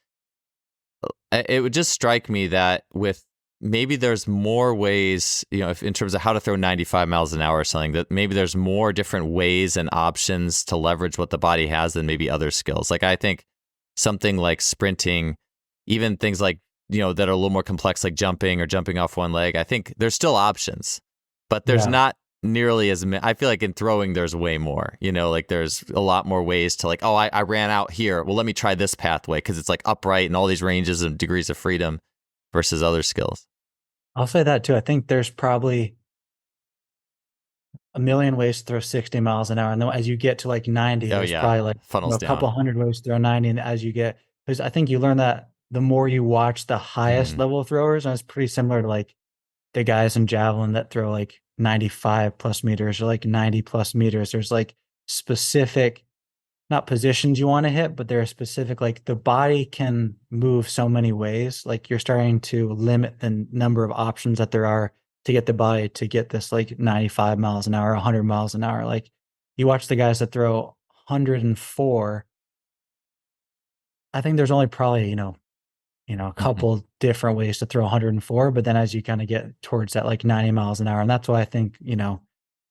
it would just strike me that with maybe there's more ways, if in terms of how to throw 95 miles an hour or something, that maybe there's more different ways and options to leverage what the body has than maybe other skills. Like I think something like sprinting, even things like, that are a little more complex, like jumping or jumping off one leg, I think there's still options, but there's not nearly as many. I feel like in throwing there's way more, like there's a lot more ways to like, oh, I ran out here, well, let me try this pathway because it's like upright and all these ranges and degrees of freedom versus other skills. I'll say that too. I think there's probably a million ways to throw 60 miles an hour, and then as you get to like 90, there's probably like funnels a couple down. hundred ways to throw 90, and as you get, because I think you learn that the more you watch the highest level throwers, and it's pretty similar to like the guys in javelin that throw like 95 plus meters or like 90 plus meters. There's like specific, not positions you want to hit, but there are specific, like the body can move so many ways. Like you're starting to limit the number of options that there are to get the body to get this like 95 miles an hour, 100 miles an hour. Like you watch the guys that throw 104. I think there's only probably, a couple different ways to throw 104, but then as you kind of get towards that like 90 miles an hour, and that's why I think,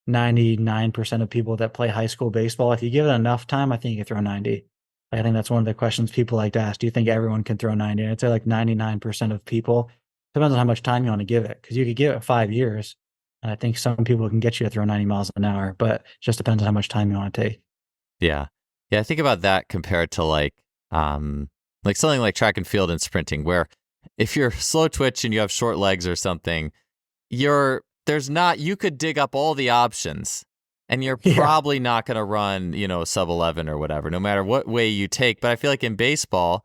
99% of people that play high school baseball, if you give it enough time, I think you can throw 90. I think that's one of the questions people like to ask. Do you think everyone can throw 90? And I'd say like 99% of people. Depends on how much time you want to give it, because you could give it 5 years, And I think some people can get you to throw 90 miles an hour, but it just depends on how much time you want to take. Yeah. Yeah. I think about that compared to like something like track and field and sprinting, where if you're slow twitch and you have short legs or something, you could dig up all the options and you're Yeah. probably not going to run, sub 11 or whatever, no matter what way you take. But I feel like in baseball,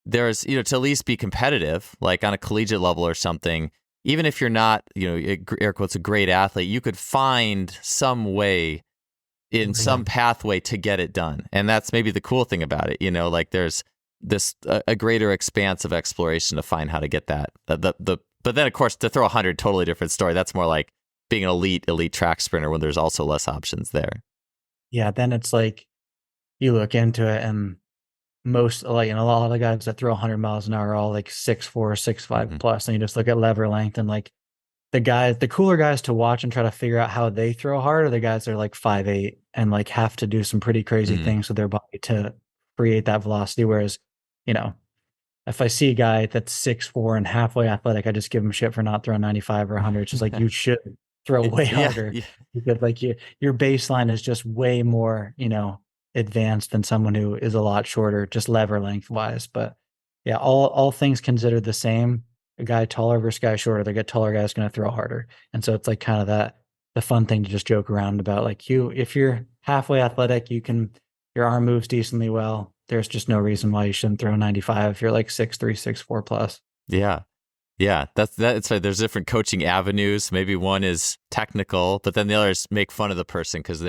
there's, to at least be competitive, like on a collegiate level or something, even if you're not, air quotes, a great athlete, you could find some way in Yeah. some pathway to get it done. And that's maybe the cool thing about it, like there's this a greater expanse of exploration to find how to get that. But then of course to throw 100, totally different story. That's more like being an elite track sprinter when there's also less options there. Yeah. Then it's like you look into it and most like, and a lot of the guys that throw 100 miles an hour are all like 6'4", 6'5" Mm-hmm. plus, and you just look at lever length and like the cooler guys to watch and try to figure out how they throw hard are the guys that are like 5'8" and like have to do some pretty crazy Mm-hmm. things with their body to create that velocity. Whereas, you know, if I see a guy that's 6'4" and halfway athletic, I just give him shit for not throwing 95 or 100. It's just like, you should throw way Yeah, harder yeah, because like your baseline is just way more, advanced than someone who is a lot shorter, just lever length wise. But yeah, all things considered the same, a guy taller versus guy shorter, the taller guy is going to throw harder. And so it's like kind of the fun thing to just joke around about. Like if you're halfway athletic, your arm moves decently well. There's just no reason why you shouldn't throw 95 if you're like 6'3", 6'4" plus. yeah. Yeah, it's right. There's different coaching avenues. Maybe one is technical, but then the others make fun of the person because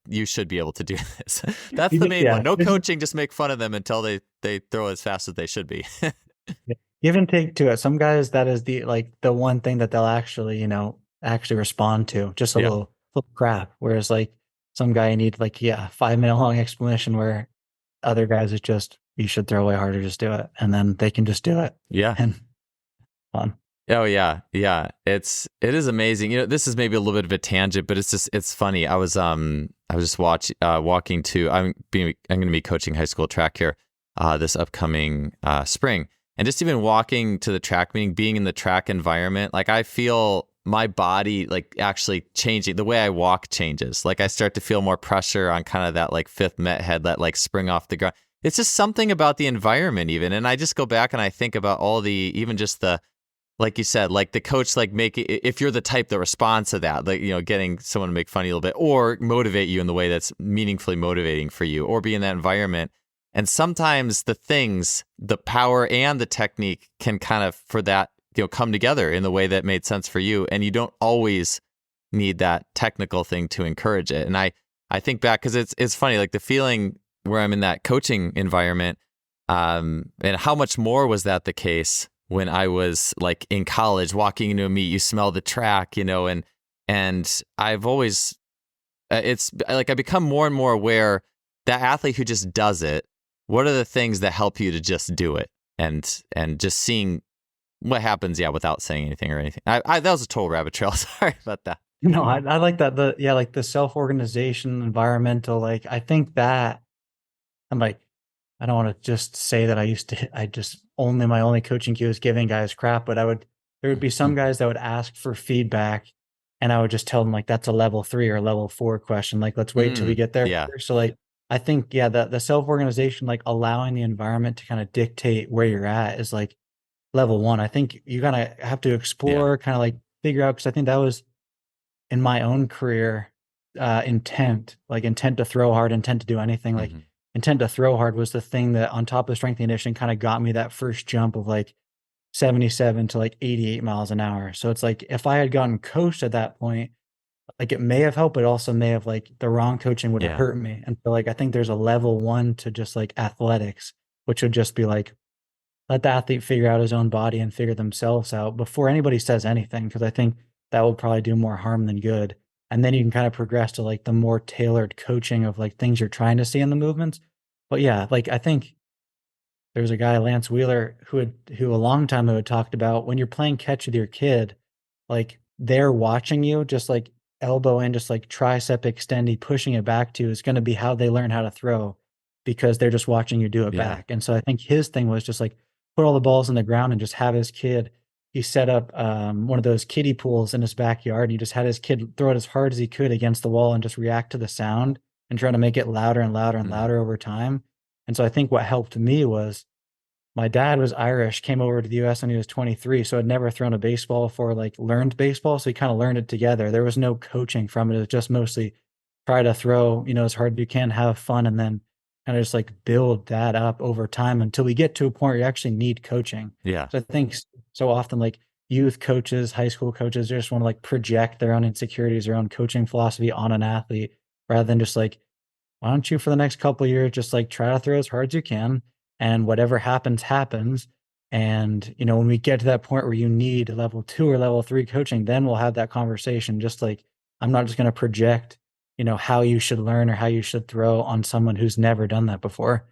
you should be able to do this. That's the main one. Yeah. No coaching, just make fun of them until they throw as fast as they should be. Give and take to it. Some guys, that is the one thing that they'll actually respond to, just a Yeah. little crap. Whereas like some guy you need 5-minute long explanation, where other guys it's just, you should throw way harder, just do it. And then they can just do it. Yeah. And fun. Oh yeah, yeah. It is amazing. This is maybe a little bit of a tangent, but it's funny. I was just walking to I'm going to be coaching high school track here this upcoming spring, and just even walking to the track meeting, being in the track environment, like I feel my body like actually changing. The way I walk changes. Like I start to feel more pressure on kind of that like fifth met head, that like spring off the ground. It's just something about the environment even, and I just go back and I think about all even just the, like you said, like the coach, like if you're the type that responds to that, like, getting someone to make fun of you a little bit or motivate you in the way that's meaningfully motivating for you, or be in that environment. And sometimes the power and the technique can kind of, for that, come together in the way that made sense for you. And you don't always need that technical thing to encourage it. And I think back, because it's funny, like the feeling where I'm in that coaching environment, and how much more was that the case when I was like in college, walking into a meet, you smell the track, and I've always, it's like I become more and more aware that athlete who just does it, what are the things that help you to just do it, and just seeing what happens, without saying anything or anything. That was a total rabbit trail. Sorry about that. No, I like that. Like the self-organization, environmental, like I think that I'm like, I don't want to just say that my only coaching cue is giving guys crap, but there would be some guys that would ask for feedback and I would just tell them like, that's a level 3 or level 4 question. Like, let's wait till we get there. Yeah. So like, I think, the self-organization, like allowing the environment to kind of dictate where you're at is like level 1. I think you kind of have to explore, kind of like figure out, because I think that was in my own career, intent to throw hard, intent to do anything, like intent to throw hard was the thing that on top of strength and conditioning kind of got me that first jump of like 77 to like 88 miles an hour. So it's like, if I had gotten coached at that point, like it may have helped, but also may have like the wrong coaching would have hurt me. And so like, I think there's a level 1 to just like athletics, which would just be like, let the athlete figure out his own body and figure themselves out before anybody says anything. Cause I think that will probably do more harm than good. And then you can kind of progress to like the more tailored coaching of like things you're trying to see in the movements. But yeah, like I think there's a guy, Lance Wheeler, who a long time ago had talked about when you're playing catch with your kid, like they're watching you, just like elbow in, just like tricep extendy, pushing it back to you is going to be how they learn how to throw, because they're just watching you do it back. And so I think his thing was just like put all the balls in the ground and just have his kid, he set up one of those kiddie pools in his backyard. He just had his kid throw it as hard as he could against the wall and just react to the sound and try to make it louder and louder and Mm. louder over time. And so I think what helped me was my dad was Irish, came over to the US when he was 23, so had never thrown a baseball before, like learned baseball. So he kind of learned it together. There was no coaching from it. It was just mostly try to throw, as hard as you can, have fun, and then kind of just like build that up over time until we get to a point where you actually need coaching. Yeah. So I think so often like youth coaches, high school coaches, they just want to like project their own insecurities, their own coaching philosophy on an athlete rather than just like, why don't you for the next couple of years just like try to throw as hard as you can, and whatever happens happens. And when we get to that point where you need level 2 or level 3 coaching, then we'll have that conversation. Just like, I'm not just going to project how you should learn or how you should throw on someone who's never done that before.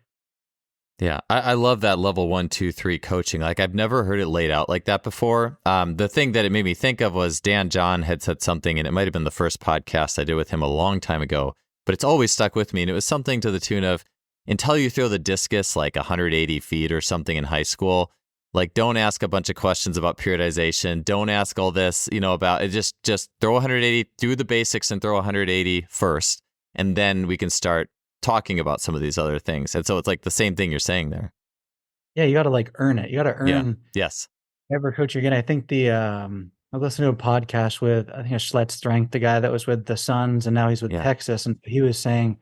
Yeah, I love that level 1, 2, 3 coaching. Like, I've never heard it laid out like that before. The thing that it made me think of was Dan John had said something, and it might have been the first podcast I did with him a long time ago, but it's always stuck with me. And it was something to the tune of, until you throw the discus like 180 feet or something in high school, like, don't ask a bunch of questions about periodization. Don't ask all this, about it. Just throw 180, do the basics and throw 180 first. And then we can start talking about some of these other things. And so it's like the same thing you're saying there. Yeah, you got to like earn it. You got to Yeah. earn Yes. whatever coach you're getting. I think I listened to a podcast with, I think it's Schlett Strength, the guy that was with the Suns and now he's with Yeah. Texas. And he was saying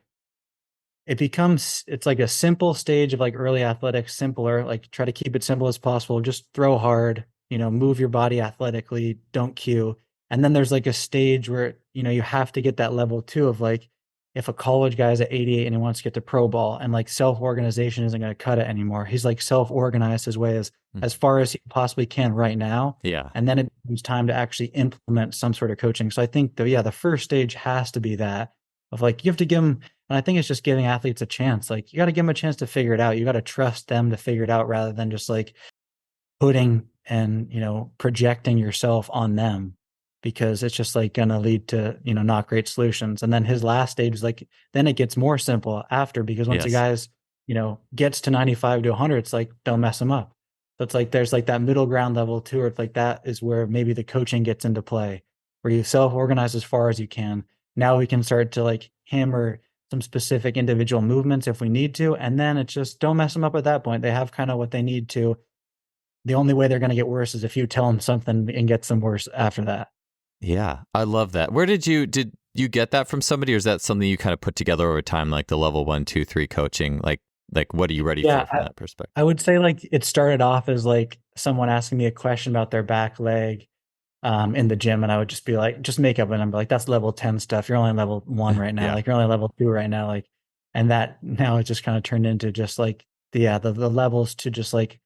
it's like a simple stage of like early athletics, simpler, like try to keep it simple as possible. Just throw hard, move your body athletically, don't cue. And then there's like a stage where, you have to get that level 2 of like, if a college guy is at 88 and he wants to get to pro ball and like self-organization isn't going to cut it anymore. He's like self-organized his way as far as he possibly can right now. Yeah. And then it becomes time to actually implement some sort of coaching. So I think the first stage has to be that of like, you have to give them, and I think it's just giving athletes a chance. Like, you got to give them a chance to figure it out. You got to trust them to figure it out rather than just like putting and, projecting yourself on them, because it's just like going to lead to, not great solutions. And then his last stage is like, then it gets more simple after, because once a Yes. guy's, gets to 95 to 100, it's like, don't mess him up. So it's like, there's like that middle ground level too, where it's like, that is where maybe the coaching gets into play, where you self-organize as far as you can. Now we can start to like hammer some specific individual movements if we need to. And then it's just, don't mess them up at that point. They have kind of what they need to. The only way they're going to get worse is if you tell them something and gets them worse after that. Yeah. I love that. Where did you get that from somebody, or is that something you kind of put together over time, like the level 1, 2, 3 coaching? Like what are you ready for from that perspective? I would say like it started off as like someone asking me a question about their back leg in the gym. And I would just be like, just make up a number. Like, that's level 10 stuff. You're only level 1 right now. Yeah. Like, you're only level 2 right now. Like, and that now it just kind of turned into just like the levels to just like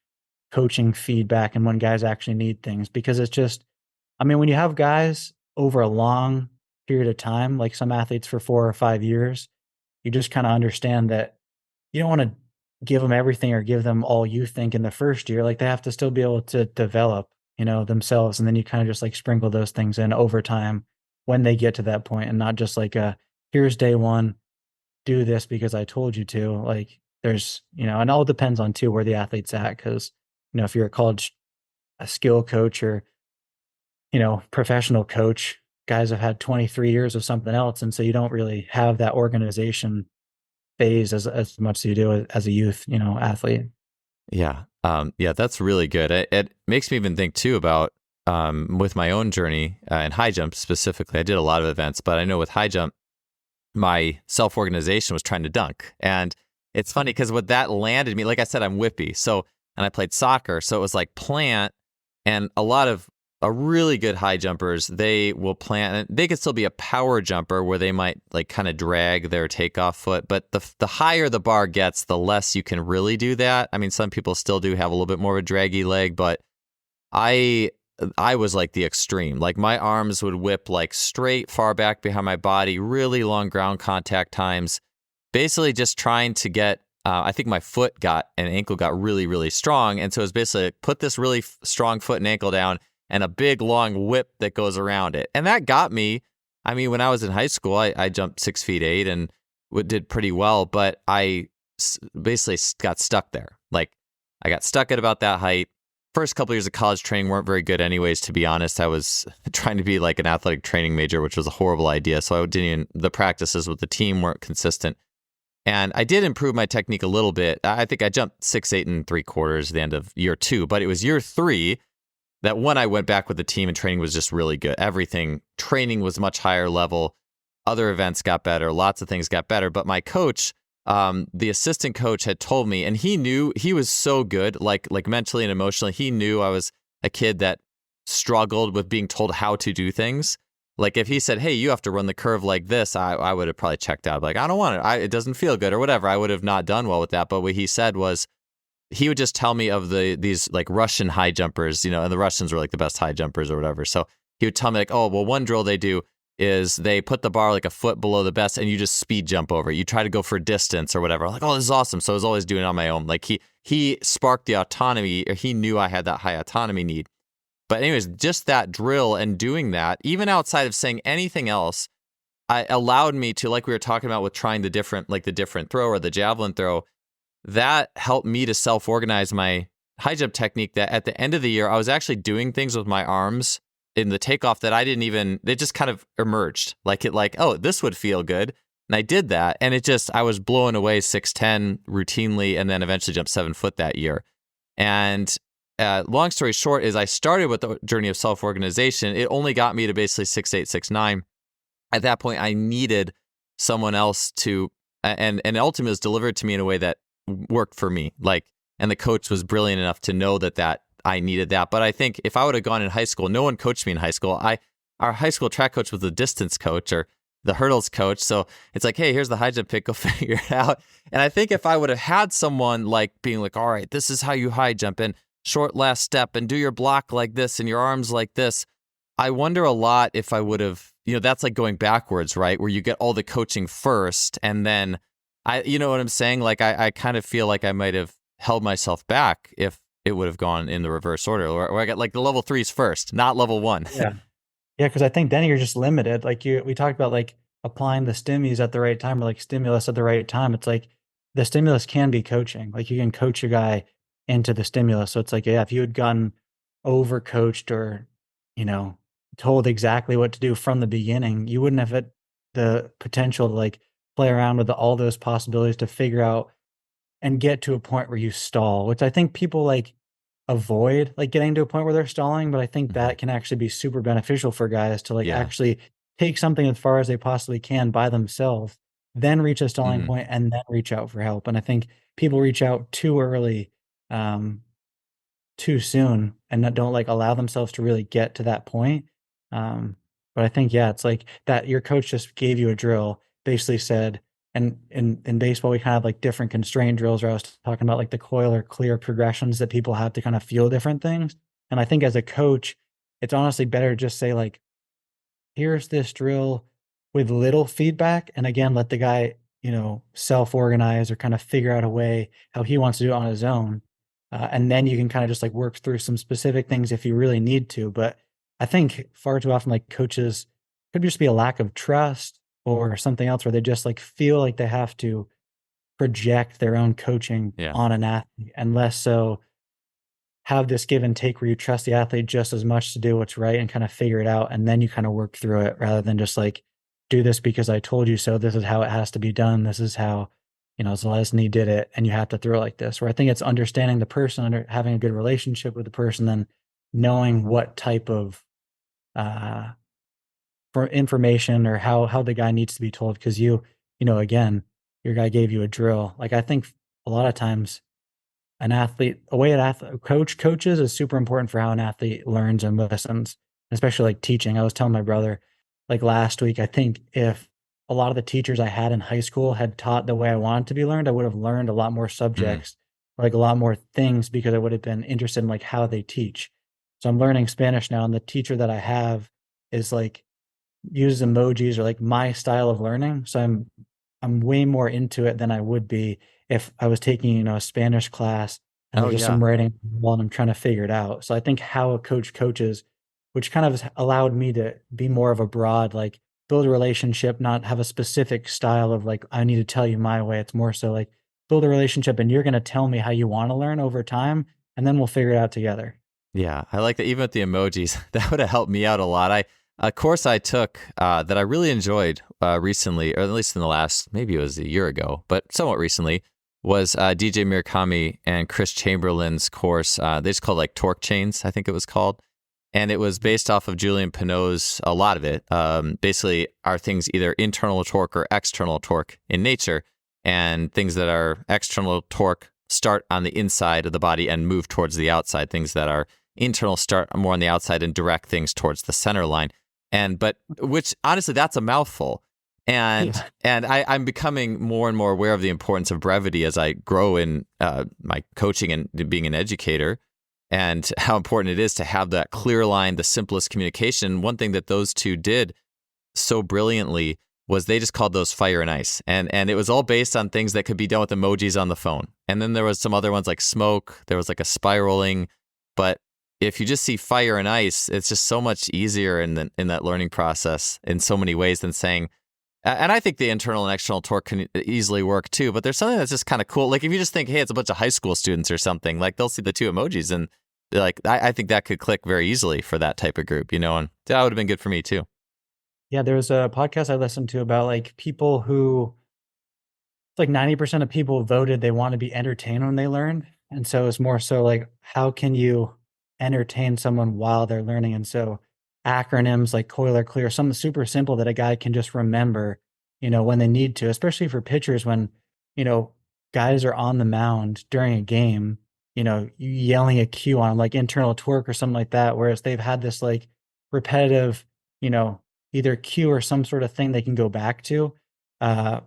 coaching feedback and when guys actually need things. Because it's just, I mean, when you have guys over a long period of time, like some athletes for 4 or 5 years, you just kind of understand that you don't want to give them everything or give them all you think in the first year. Like, they have to still be able to develop, themselves. And then you kind of just like sprinkle those things in over time when they get to that point, and not just like here's day 1, do this because I told you to. Like, there's, and all depends on too where the athlete's at. Cause if you're a skill coach or, professional coach, guys have had 23 years of something else. And so you don't really have that organization phase as much as you do as a youth, athlete. Yeah. Yeah, that's really good. It makes me even think too about with my own journey in high jump specifically. I did a lot of events, but I know with high jump, my self-organization was trying to dunk. And it's funny because what that landed me, like I said, I'm whippy. And I played soccer. So it was like plant, and a really good high jumpers, they will plant, and they could still be a power jumper where they might like kind of drag their takeoff foot. But the higher the bar gets, the less you can really do that. I mean, some people still do have a little bit more of a draggy leg, but I was like the extreme. Like, my arms would whip like straight far back behind my body, really long ground contact times, basically just trying to get, I think my foot and ankle got really, really strong. And so it was basically like, put this really strong foot and ankle down and a big long whip that goes around it. And that got me. I mean, when I was in high school, I jumped 6'8" and did pretty well, but I basically got stuck there. Like, I got stuck at about that height first couple years of college training weren't very good anyways, to be honest. I was trying to be like an athletic training major, which was a horrible idea. So I didn't even, the practices with the team weren't consistent. And I did improve my technique a little bit. I think I jumped 6'8 3/4" at the end of year 2, but it was year 3 that when I went back with the team and training was just really good. Everything, training was much higher level. Other events got better. Lots of things got better. But my coach, the assistant coach, had told me, and he knew, he was so good, like mentally and emotionally. He knew I was a kid that struggled with being told how to do things. Like if he said, "Hey, you have to run the curve like this," I would have probably checked out. Like, I don't want it. It doesn't feel good or whatever. I would have not done well with that. But what he said was, he would just tell me of these like Russian high jumpers, and the Russians were like the best high jumpers or whatever. So he would tell me like, "Oh, well, one drill they do is they put the bar like a foot below the best and you just speed jump over it. You try to go for distance or whatever." I'm like, "Oh, this is awesome." So I was always doing it on my own. Like he sparked the autonomy, or he knew I had that high autonomy need. But anyways, just that drill and doing that, even outside of saying anything else, allowed me to, like we were talking about with trying the different throw or the javelin throw, that helped me to self-organize my high jump technique, that at the end of the year, I was actually doing things with my arms in the takeoff that they just kind of emerged. Oh, this would feel good. And I did that. And I was blowing away 6'10" routinely, and then eventually jumped 7 foot that year. And long story short is I started with the journey of self-organization. It only got me to basically 6'8", 6'9". At that point, I needed someone else to, and ultimately it was delivered to me in a way that worked for me. And the coach was brilliant enough to know that I needed that. But I think if I would have gone in high school, no one coached me in high school. Our high school track coach was the distance coach or the hurdles coach. So it's like, "Hey, here's the high jump pick, go figure it out." And I think if I would have had someone like being like, "All right, this is how you high jump in, short last step, and do your block like this and your arms like this," I wonder a lot if I would have, that's like going backwards, right? Where you get all the coaching first and then you know what I'm saying? Like I kind of feel like I might have held myself back if it would have gone in the reverse order, or I got like the level 3s first, not level 1. Yeah. Yeah, because I think then you're just limited. We talked about like applying the stimulus at the right time, or like stimulus at the right time. It's like the stimulus can be coaching. Like you can coach your guy into the stimulus. So it's like, yeah, if you had gotten overcoached or, you know, told exactly what to do from the beginning, you wouldn't have had the potential to like play around with all those possibilities to figure out and get to a point where you stall, which I think people like avoid like getting to a point where they're stalling, but I think that can actually be super beneficial for guys to like Yeah. actually take something as far as they possibly can by themselves, then reach a stalling Mhm. point and then reach out for help. And I think people reach out too early, um, too soon, and don't like allow themselves to really get to that point. Um, but I think, yeah, it's like that your coach just gave you a drill, basically said, and in baseball, we kind of have like different constraint drills where I was talking about like the coil or clear progressions that people have to kind of feel different things. And I think as a coach, it's honestly better to just say like, here's this drill with little feedback. And again, let the guy, self-organize or kind of figure out a way how he wants to do it on his own. And then you can kind of just like work through some specific things if you really need to. But I think far too often, like coaches could just be a lack of trust or something else where they just like feel like they have to project their own coaching Yeah. on an athlete and less so have this give and take where you trust the athlete just as much to do what's right and kind of figure it out. And then you kind of work through it rather than just like, do this because I told you so. This is how it has to be done. This is how, Zelazny did it. And you have to throw it like this. Where I think it's understanding the person, having a good relationship with the person, then knowing what type of uh, for information or how the guy needs to be told. Because again, your guy gave you a drill. Like I think a lot of times an athlete, a way an athlete coach coaches is super important for how an athlete learns and listens, especially like teaching. I was telling my brother like last week, I think if a lot of the teachers I had in high school had taught the way I wanted to be learned, I would have learned a lot more Mhm. subjects, like a lot more things because I would have been interested in like how they teach. So I'm learning Spanish now, and the teacher that I have is like uses emojis or like my style of learning. So I'm way more into it than I would be if I was taking, a Spanish class and Oh there's just yeah. some writing while I'm trying to figure it out. So I think how a coach coaches, which kind of has allowed me to be more of a broad, like build a relationship, not have a specific style of like, I need to tell you my way. It's more so like build a relationship and you're going to tell me how you want to learn over time and then we'll figure it out together. Yeah, I like that. Even with the emojis, that would have helped me out a lot. A course I took that I really enjoyed recently, or at least in the last, maybe it was a year ago, but somewhat recently, was DJ Murakami and Chris Chamberlain's course. They just called like torque chains, I think it was called. And it was based off of Julian Pineau's, a lot of it. Basically, are things either internal torque or external torque in nature? And things that are external torque start on the inside of the body and move towards the outside. Things that are internal start more on the outside and direct things towards the center line. But which honestly, that's a mouthful. I'm becoming more and more aware of the importance of brevity as I grow in my coaching and being an educator, and how important it is to have that clear line, the simplest communication. One thing that those two did so brilliantly was they just called those fire and ice. And it was all based on things that could be done with emojis on the phone. And then there was some other ones like smoke, there was like a spiraling. But if you just see fire and ice, it's just so much easier in that learning process in so many ways than saying, and I think the internal and external torque can easily work too, but there's something that's just kind of cool. Like if you just think, hey, it's a bunch of high school students or something, like they'll see the two emojis and they're like, I think that could click very easily for that type of group, and that would have been good for me too. Yeah, there was a podcast I listened to about like people who, like 90% of people voted they want to be entertained when they learn. And so it's more so like, how can you entertain someone while they're learning? And so acronyms like Coil or Clear, something super simple that a guy can just remember, when they need to, especially for pitchers when, guys are on the mound during a game, yelling a cue on like internal torque or something like that. Whereas they've had this like repetitive, either cue or some sort of thing they can go back to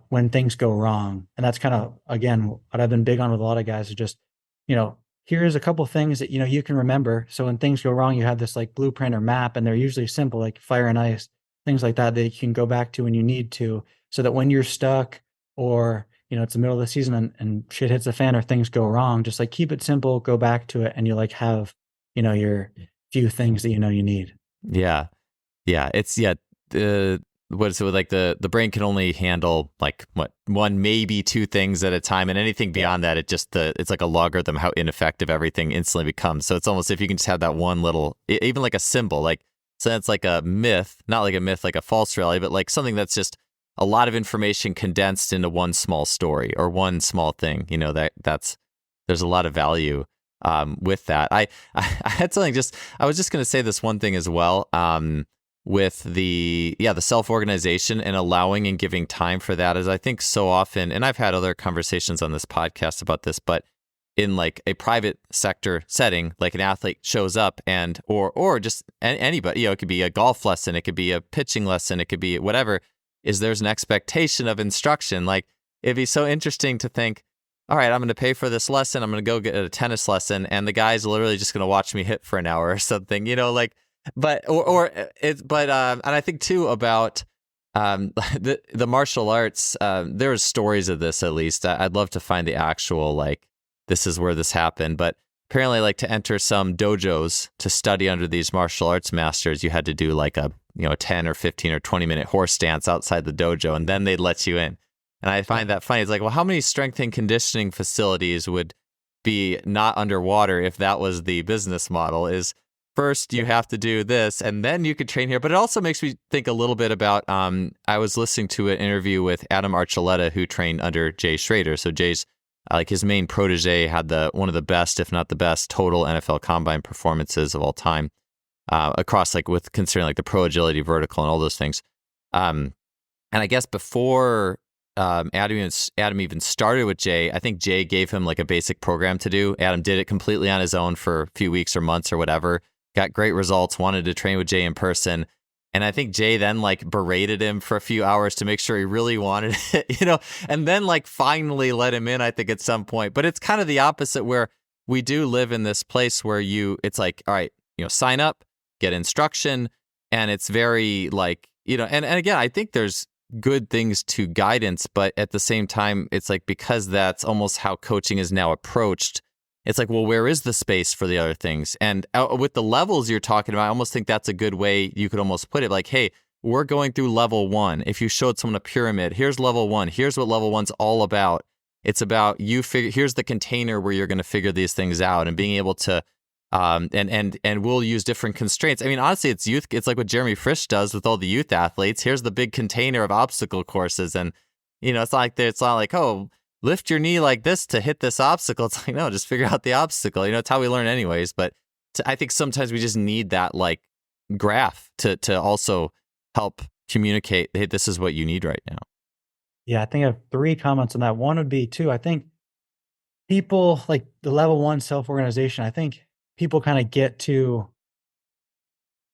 when things go wrong. And that's kind of, again, what I've been big on with a lot of guys is just, here's a couple things that, you can remember. So when things go wrong, you have this like blueprint or map, and they're usually simple, like fire and ice, things like that you can go back to when you need to, so that when you're stuck or, it's the middle of the season and shit hits the fan or things go wrong, just like keep it simple, go back to it. And you like have, your few things that, you need. Yeah. Yeah. What is it like the brain can only handle like one, maybe two things at a time, and anything beyond that, it's like a logarithm how ineffective everything instantly becomes. So it's almost, if you can just have that one little, even like a symbol, like, so that's like a myth, not like a myth, like a false reality, but like something that's just a lot of information condensed into one small story or one small thing, there's a lot of value with that. I had something I was just going to say this one thing as well. With the self-organization and allowing and giving time for that, is I think so often, and I've had other conversations on this podcast about this, but in like a private sector setting, like an athlete shows up and, or just anybody, it could be a golf lesson, it could be a pitching lesson, it could be whatever, there's an expectation of instruction. Like it'd be so interesting to think, all right, I'm going to pay for this lesson, I'm going to go get a tennis lesson, and the guy's literally just going to watch me hit for an hour or something, and I think too about the martial arts. There's stories of this, at least. I'd love to find the actual, like, this is where this happened. But apparently, like, to enter some dojos to study under these martial arts masters, you had to do like a 10 or 15 or 20-minute horse stance outside the dojo, and then they'd let you in. And I find that funny. It's like, well, how many strength and conditioning facilities would be not underwater if that was the business model? Is first, you have to do this, and then you could train here. But it also makes me think a little bit about, I was listening to an interview with Adam Archuleta, who trained under Jay Schrader. So Jay's, like his main protege, had one of the best, if not the best, total NFL combine performances of all time, across, like, with considering like the pro agility, vertical, and all those things. And I guess before Adam even started with Jay, I think Jay gave him like a basic program to do. Adam did it completely on his own for a few weeks or months or whatever. Got great results, wanted to train with Jay in person. And I think Jay then like berated him for a few hours to make sure he really wanted it, and then like finally let him in, I think, at some point. But it's kind of the opposite, where we do live in this place where it's like, all right, sign up, get instruction. And it's very like, and again, I think there's good things to guidance, but at the same time, it's like, because that's almost how coaching is now approached, it's like, well, where is the space for the other things? And with the levels you're talking about, I almost think that's a good way you could almost put it. Like, hey, we're going through level 1. If you showed someone a pyramid, here's level 1. Here's what level 1's all about. It's about here's the container where you're going to figure these things out, and being able to And we'll use different constraints. I mean, honestly, it's youth. It's like what Jeremy Frisch does with all the youth athletes. Here's the big container of obstacle courses, and it's not like, oh, lift your knee like this to hit this obstacle. It's like, no, just figure out the obstacle. It's how we learn anyways. But I think sometimes we just need that like graph to also help communicate, hey, this is what you need right now. Yeah, I think I have 3 comments on that. One would be too, I think people like the level 1 self-organization, I think people kind of get to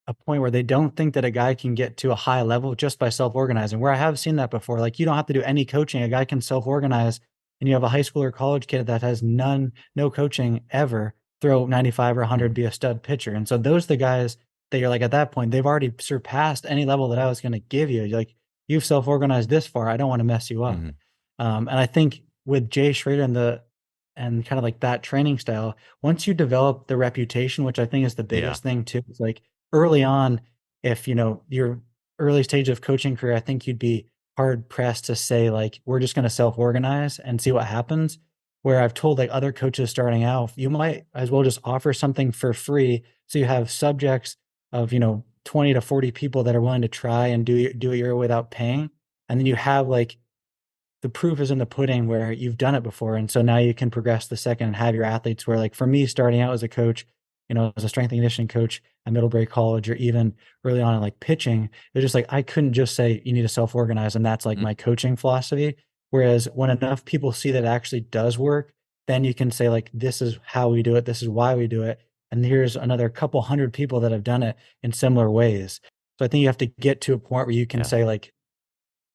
a point where they don't think that a guy can get to a high level just by self-organizing, where I have seen that before. Like, you don't have to do any coaching. A guy can self-organize, and you have a high school or college kid that has no coaching ever, throw 95 or 100, be a stud pitcher. And so those are the guys that you're like, at that point, they've already surpassed any level that I was going to give you. You're like, you've self-organized this far. I don't want to mess you up. And I think with Jay Schrader and kind of like that training style, once you develop the reputation, which I think is the biggest thing too, it's like early on, if your early stage of coaching career, I think you'd be hard pressed to say like, we're just going to self-organize and see what happens. Where I've told like other coaches starting out, you might as well just offer something for free. So you have subjects of, 20 to 40 people that are willing to try and do it your way without paying. And then you have like, the proof is in the pudding where you've done it before. And so now you can progress the second and have your athletes where, like, for me, starting out as a coach, as a strength and conditioning coach at Middlebury College, or even early on in like pitching, it's just like, I couldn't just say you need to self-organize. And that's like my coaching philosophy. Whereas when enough people see that it actually does work, then you can say like, this is how we do it. This is why we do it. And here's another couple hundred people that have done it in similar ways. So I think you have to get to a point where you can say like,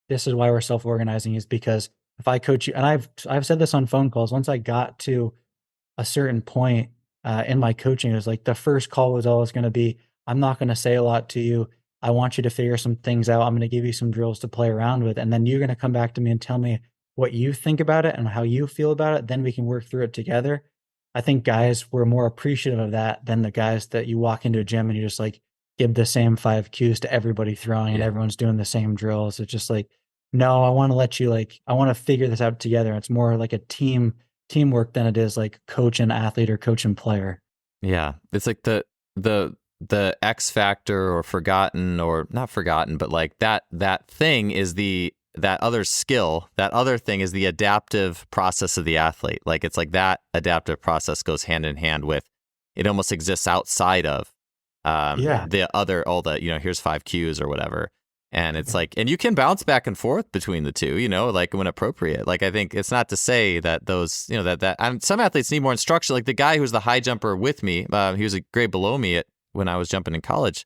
this is why we're self-organizing, is because if I coach you, and I've said this on phone calls, once I got to a certain point in my coaching, it was like the first call was always going to be, I'm not going to say a lot to you. I want you to figure some things out. I'm going to give you some drills to play around with. And then you're going to come back to me and tell me what you think about it and how you feel about it. Then we can work through it together. I think guys were more appreciative of that than the guys that you walk into a gym and you just like give the same 5 cues to everybody throwing and everyone's doing the same drills. It's just like, no, I want to let you I want to figure this out together. It's more like a teamwork than it is like coach and athlete or coach and player. Yeah. It's like the X factor, or forgotten, or not forgotten, but like that thing is that other skill, that other thing is the adaptive process of the athlete. Like, it's like that adaptive process goes hand in hand with, it almost exists outside of the other, all the, here's 5 cues or whatever. And it's like, and you can bounce back and forth between the two, like when appropriate. Like, I think it's not to say that those, some athletes need more instruction. Like the guy who's the high jumper with me, he was a grade below me when I was jumping in college.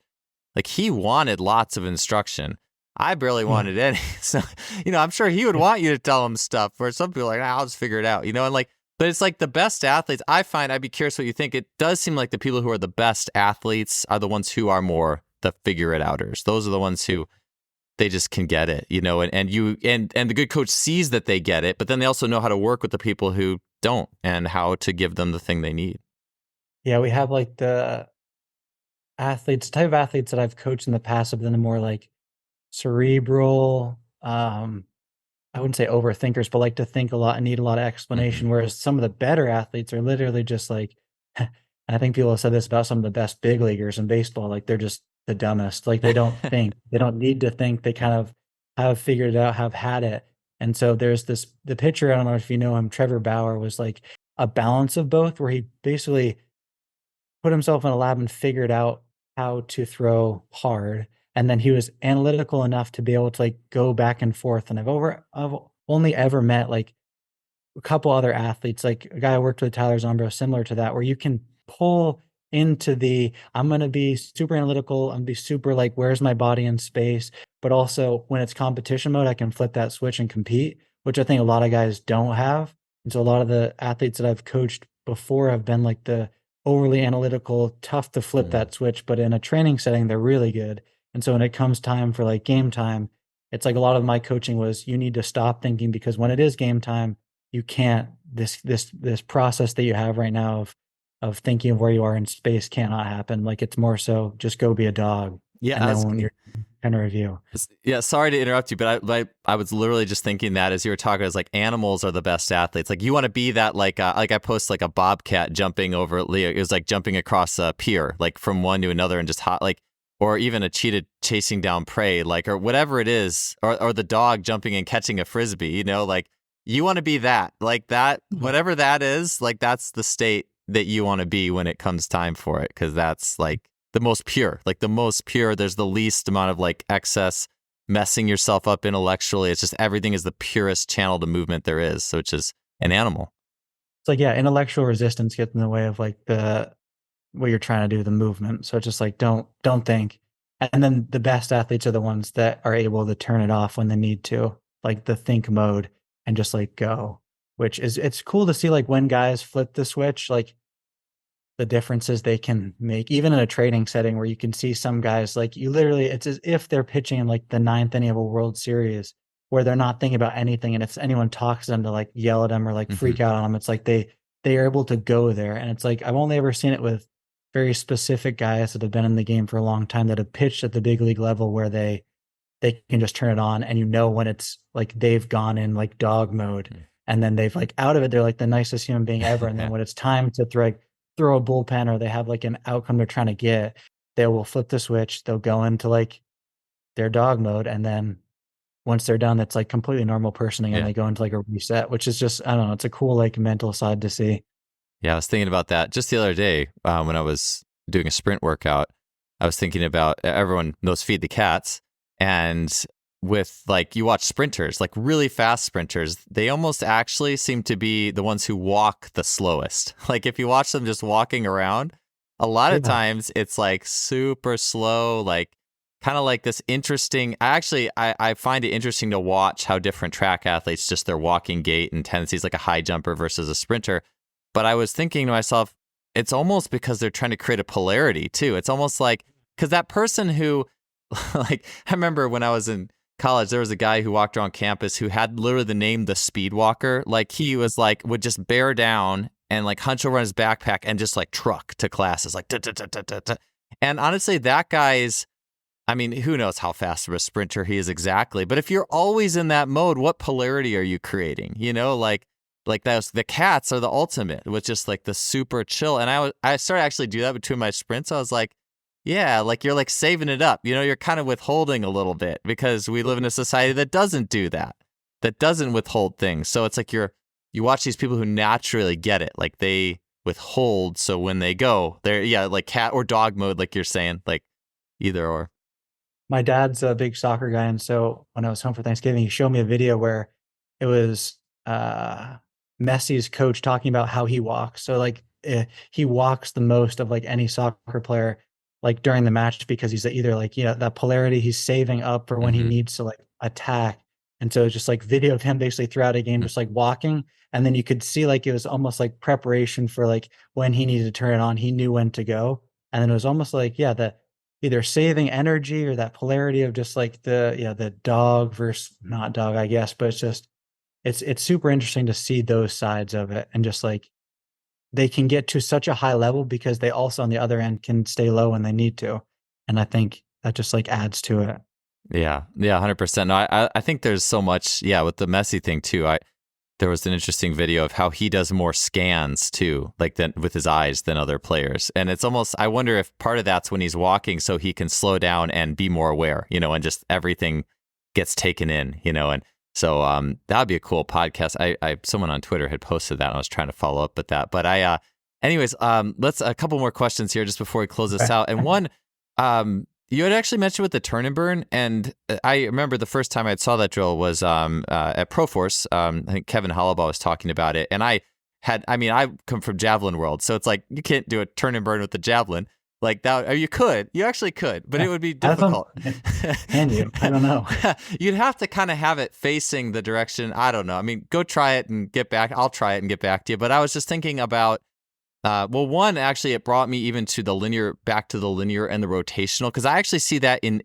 Like, he wanted lots of instruction. I barely wanted any. So, I'm sure he would want you to tell him stuff, where some people are like, I'll just figure it out, and like, but it's like the best athletes, I find, I'd be curious what you think. It does seem like the people who are the best athletes are the ones who are more the figure it outers. Those are the ones who, they just can get it, and the good coach sees that they get it, but then they also know how to work with the people who don't and how to give them the thing they need. Yeah, we have like the type of athletes that I've coached in the past have been the more like cerebral, I wouldn't say overthinkers, but like to think a lot and need a lot of explanation. Whereas some of the better athletes are literally just like, I think people have said this about some of the best big leaguers in baseball, like they're just the dumbest. Like, they don't think, they don't need to think. They kind of have figured it out, have had it. And so there's the pitcher, I don't know if you know him, Trevor Bauer, was like a balance of both, where he basically put himself in a lab and figured out how to throw hard. And then he was analytical enough to be able to like go back and forth. And I've only ever met like a couple other athletes, like a guy I worked with, Tyler Zombro, similar to that, where you can pull into I'm going to be super analytical. I'm going to be super like, where's my body in space? But also when it's competition mode, I can flip that switch and compete, which I think a lot of guys don't have. And so a lot of the athletes that I've coached before have been like the overly analytical, tough to flip that switch, but in a training setting, they're really good. And so when it comes time for like game time, it's like a lot of my coaching was, you need to stop thinking, because when it is game time, you can't, this process that you have right now of thinking of where you are in space cannot happen. Like, it's more so just go be a dog. Yeah. And then when you're kind of review. Yeah, sorry to interrupt you, but I was literally just thinking that as you were talking, I was like, animals are the best athletes. Like you want to be that, like I post like a bobcat jumping over, it was like jumping across a pier, like from one to another and just hot, like, or even a cheetah chasing down prey, like, or whatever it is, or the dog jumping and catching a frisbee, you know, like you want to be that, like that, whatever that is, like that's the state that you want to be when it comes time for it. Cause that's like the most pure, there's the least amount of like excess messing yourself up intellectually. It's just everything is the purest channel to movement there is. So it's just an animal. It's like, yeah, intellectual resistance gets in the way of like what you're trying to do, the movement. So it's just like, don't think. And then the best athletes are the ones that are able to turn it off when they need to, like the think mode and just like go, which is, it's cool to see like when guys flip the switch, like the differences they can make, even in a training setting where you can see some guys like you literally, it's as if they're pitching in like the ninth inning of a World Series where they're not thinking about anything. And if anyone talks to them to like yell at them or like freak out on them, it's like they are able to go there. And it's like I've only ever seen it with very specific guys that have been in the game for a long time that have pitched at the big league level where they can just turn it on and you know when it's like they've gone in like dog mode and then they've like out of it, they're like the nicest human being ever. And then when it's time to throw a bullpen or they have like an outcome they're trying to get, they will flip the switch, they'll go into like their dog mode, and then once they're done, it's like completely normal personing and they go into like a reset, which is just, I don't know, it's a cool like mental side to see. Yeah, I was thinking about that just the other day when I was doing a sprint workout. I was thinking about, everyone knows Feed the Cats, and with like, you watch sprinters, like really fast sprinters, they almost actually seem to be the ones who walk the slowest. Like if you watch them just walking around, a lot of times it's like super slow, like kind of like this interesting. I find it interesting to watch how different track athletes, just their walking gait and tendencies, like a high jumper versus a sprinter. But I was thinking to myself, it's almost because they're trying to create a polarity too. It's almost like, because that person who, like, I remember when I was in college, there was a guy who walked around campus who had literally the name the Speed Walker. Like he was like, would just bear down and like hunch over on his backpack and just like truck to classes, like, da, da, da, da, da, da. And honestly, that guy's, I mean, who knows how fast of a sprinter he is exactly. But if you're always in that mode, what polarity are you creating? You know, like those, the cats are the ultimate with just like the super chill. And I started actually do that between my sprints. I was like, yeah, like you're like saving it up. You know, you're kind of withholding a little bit because we live in a society that doesn't do that, that doesn't withhold things. So it's like you watch these people who naturally get it, like they withhold. So when they go, they're, like cat or dog mode, like you're saying, like either or. My dad's a big soccer guy, and so when I was home for Thanksgiving, he showed me a video where it was Messi's coach talking about how he walks. So like he walks the most of like any soccer player like during the match because he's either like, that polarity he's saving up for when he needs to like attack. And so it's just like video of him basically throughout a game just like walking, and then you could see like it was almost like preparation for like when he needed to turn it on, he knew when to go. And then it was almost like, that either saving energy or that polarity of just like the dog versus not dog, I guess. But it's just it's super interesting to see those sides of it, and just like they can get to such a high level because they also on the other end can stay low when they need to. And I think that just like adds to it. Yeah, 100%. No, I think there's so much, with the Messi thing too. There was an interesting video of how he does more scans too, like with his eyes than other players. And it's almost, I wonder if part of that's when he's walking so he can slow down and be more aware, and just everything gets taken in, and so that would be a cool podcast. Someone on Twitter had posted that and I was trying to follow up with that. But anyways, let's a couple more questions here just before we close this out. And one, you had actually mentioned with the turn and burn, and I remember the first time I saw that drill was at Proforce. I think Kevin Hollabaugh was talking about it, and I come from Javelin world, so it's like you can't do a turn and burn with the Javelin like that. Or you actually could, but it would be difficult. Can you? I don't know. You'd have to kind of have it facing the direction. I don't know. I mean, go try it and get back. I'll try it and get back to you. But I was just thinking about. One, actually, it brought me even to back to the linear and the rotational, because I actually see that in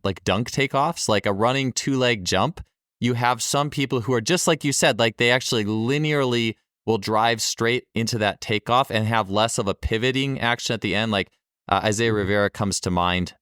like dunk takeoffs, like a running 2-leg jump. You have some people who are just like you said, like they actually linearly will drive straight into that takeoff and have less of a pivoting action at the end. Like Isaiah Rivera comes to mind.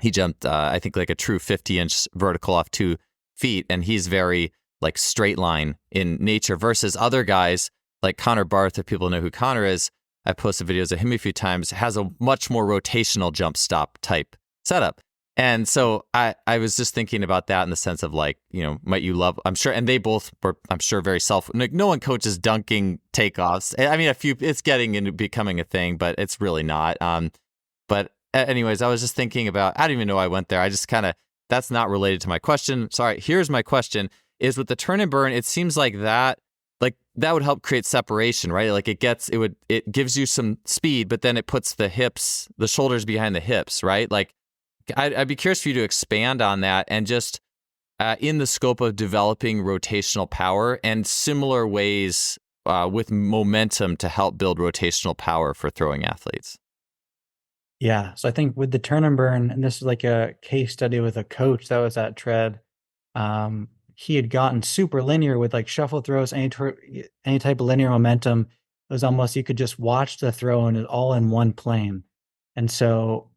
He jumped, I think, like a true 50-inch vertical off 2 feet, and he's very like straight line in nature versus other guys like Connor Barth. If people know who Connor is, I've posted videos of him a few times, has a much more rotational jump stop type setup. And so I was just thinking about that in the sense of like, might you love, I'm sure, and they both were, I'm sure, very like no one coaches dunking takeoffs. I mean, it's getting into becoming a thing, but it's really not. But anyways, I was just thinking about, I don't even know I went there. I just that's not related to my question. Sorry. Here's my question is with the turn and burn, it seems like that would help create separation, right? Like it gives you some speed, but then it puts the shoulders behind the hips, right? Like I'd be curious for you to expand on that and just in the scope of developing rotational power and similar ways with momentum to help build rotational power for throwing athletes. Yeah. So I think with the turn and burn, and this is like a case study with a coach that was at Tread, he had gotten super linear with like shuffle throws, any type of linear momentum. It was almost, you could just watch the throw and it's all in one plane. And so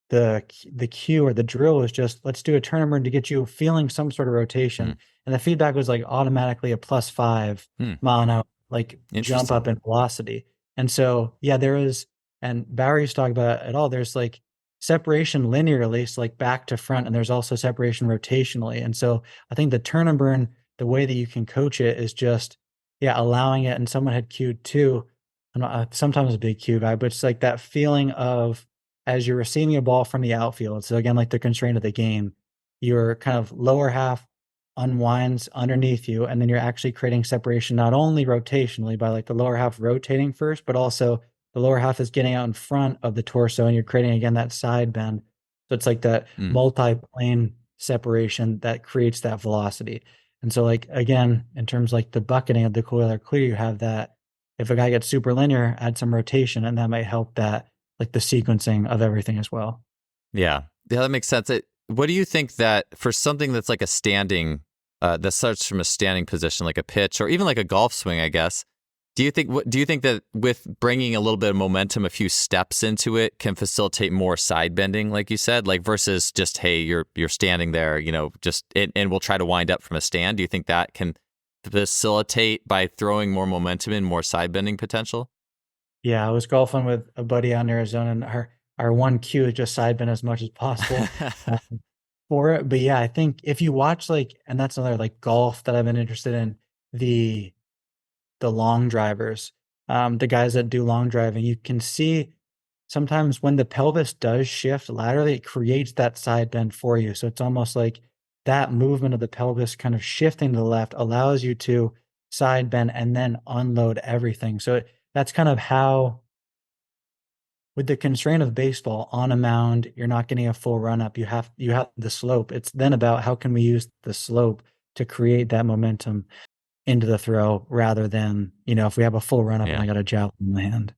the cue or the drill was just, let's do a turn and burn to get you feeling some sort of rotation. And the feedback was like automatically a +5 mile an hour, like jump up in velocity. And so, yeah, there is, and Barry's talked about it all. There's like separation linearly, so like back to front, and there's also separation rotationally. And so I think the turn and burn, the way that you can coach it is just, allowing it. And someone had cued too. I'm not sometimes a big cue guy, but it's like that feeling of, as you're receiving a ball from the outfield. So again, like the constraint of the game, your kind of lower half unwinds underneath you, and then you're actually creating separation not only rotationally by like the lower half rotating first, but also the lower half is getting out in front of the torso, and you're creating again that side bend. So it's like that multi-plane separation that creates that velocity. And so like again, in terms like the bucketing of the coil or clear, you have that. If a guy gets super linear, add some rotation, and that might help that like the sequencing of everything as well. Yeah, that makes sense. What do you think that for something that's like a standing, that starts from a standing position, like a pitch or even like a golf swing, I guess? Do you think that with bringing a little bit of momentum, a few steps into it, can facilitate more side bending, like you said, like versus just, hey, you're standing there, and we'll try to wind up from a stand? Do you think that can facilitate by throwing more momentum and more side bending potential? Yeah, I was golfing with a buddy out in Arizona, and our one cue is just side bend as much as possible for it. But yeah, I think if you watch like, and that's another like golf that I've been interested in, the long drivers, the guys that do long driving, you can see sometimes when the pelvis does shift laterally, it creates that side bend for you. So it's almost like that movement of the pelvis kind of shifting to the left allows you to side bend and then unload everything. So that's kind of how, with the constraint of baseball on a mound, you're not getting a full run up. You have the slope. It's then about how can we use the slope to create that momentum into the throw rather than, if we have a full run up and I got a javelin in the hand.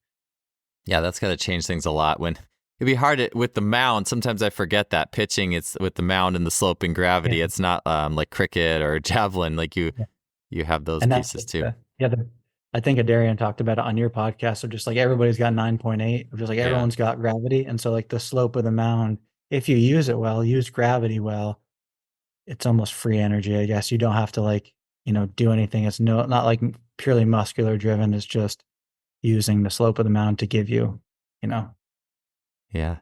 Yeah, that's got to change things a lot. When it'd be hard with the mound. Sometimes I forget that pitching, it's with the mound and the slope and gravity. Yeah. It's not like cricket or javelin. Like you have those pieces too. I think Adarian talked about it on your podcast. Of just like everybody's got 9.8, just like everyone's got gravity. And so like the slope of the mound, if you use it well, use gravity well, it's almost free energy, I guess. You don't have to like, do anything. It's not like purely muscular driven. It's just using the slope of the mound to give you, Yeah.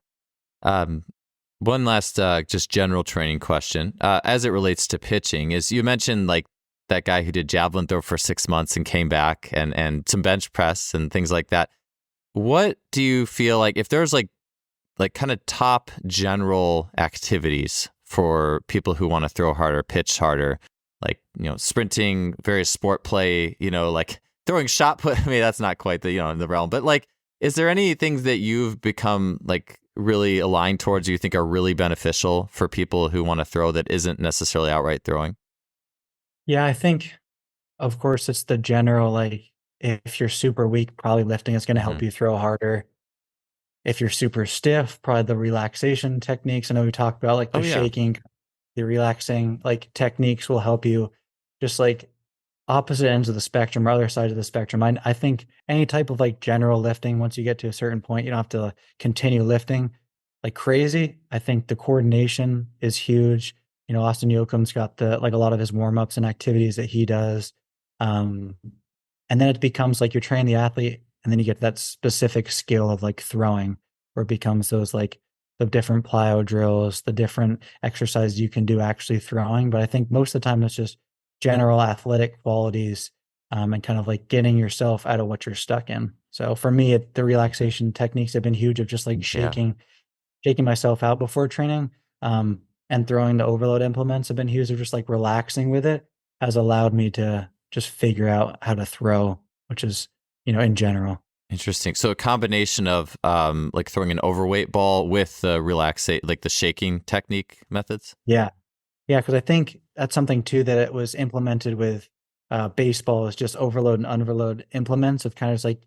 One last just general training question as it relates to pitching is you mentioned like that guy who did javelin throw for 6 months and came back and some bench press and things like that. What do you feel like if there's like kind of top general activities for people who want to throw harder, pitch harder, like, sprinting, various sport play, like throwing shot put, I mean, that's not quite the, in the realm, but like, is there any things that you've become like really aligned towards you think are really beneficial for people who want to throw that isn't necessarily outright throwing? Yeah, I think, of course, it's the general, like, if you're super weak, probably lifting is going to help you throw harder. If you're super stiff, probably the relaxation techniques. I know we talked about like the shaking, the relaxing like techniques will help you, just like opposite ends of the spectrum or other sides of the spectrum. I think any type of like general lifting, once you get to a certain point, you don't have to continue lifting. like crazy. I think the coordination is huge. Austin Yoakum's got a lot of his warm-ups and activities that he does. Um, and then it becomes like you're training the athlete, and then you get that specific skill of like throwing, where it becomes those like the different plyo drills, the different exercises you can do actually throwing. But I think most of the time it's just general athletic qualities, and kind of like getting yourself out of what you're stuck in. So for me, the relaxation techniques have been huge, of just like Yeah. shaking myself out before training, and throwing the overload implements have been huge, of just like relaxing with it has allowed me to just figure out how to throw, which is, in general. Interesting. So a combination of like throwing an overweight ball with the like the shaking technique methods. Yeah. Yeah. Cause I think that's something too that it was implemented with baseball, is just overload and underload implements of kind of like,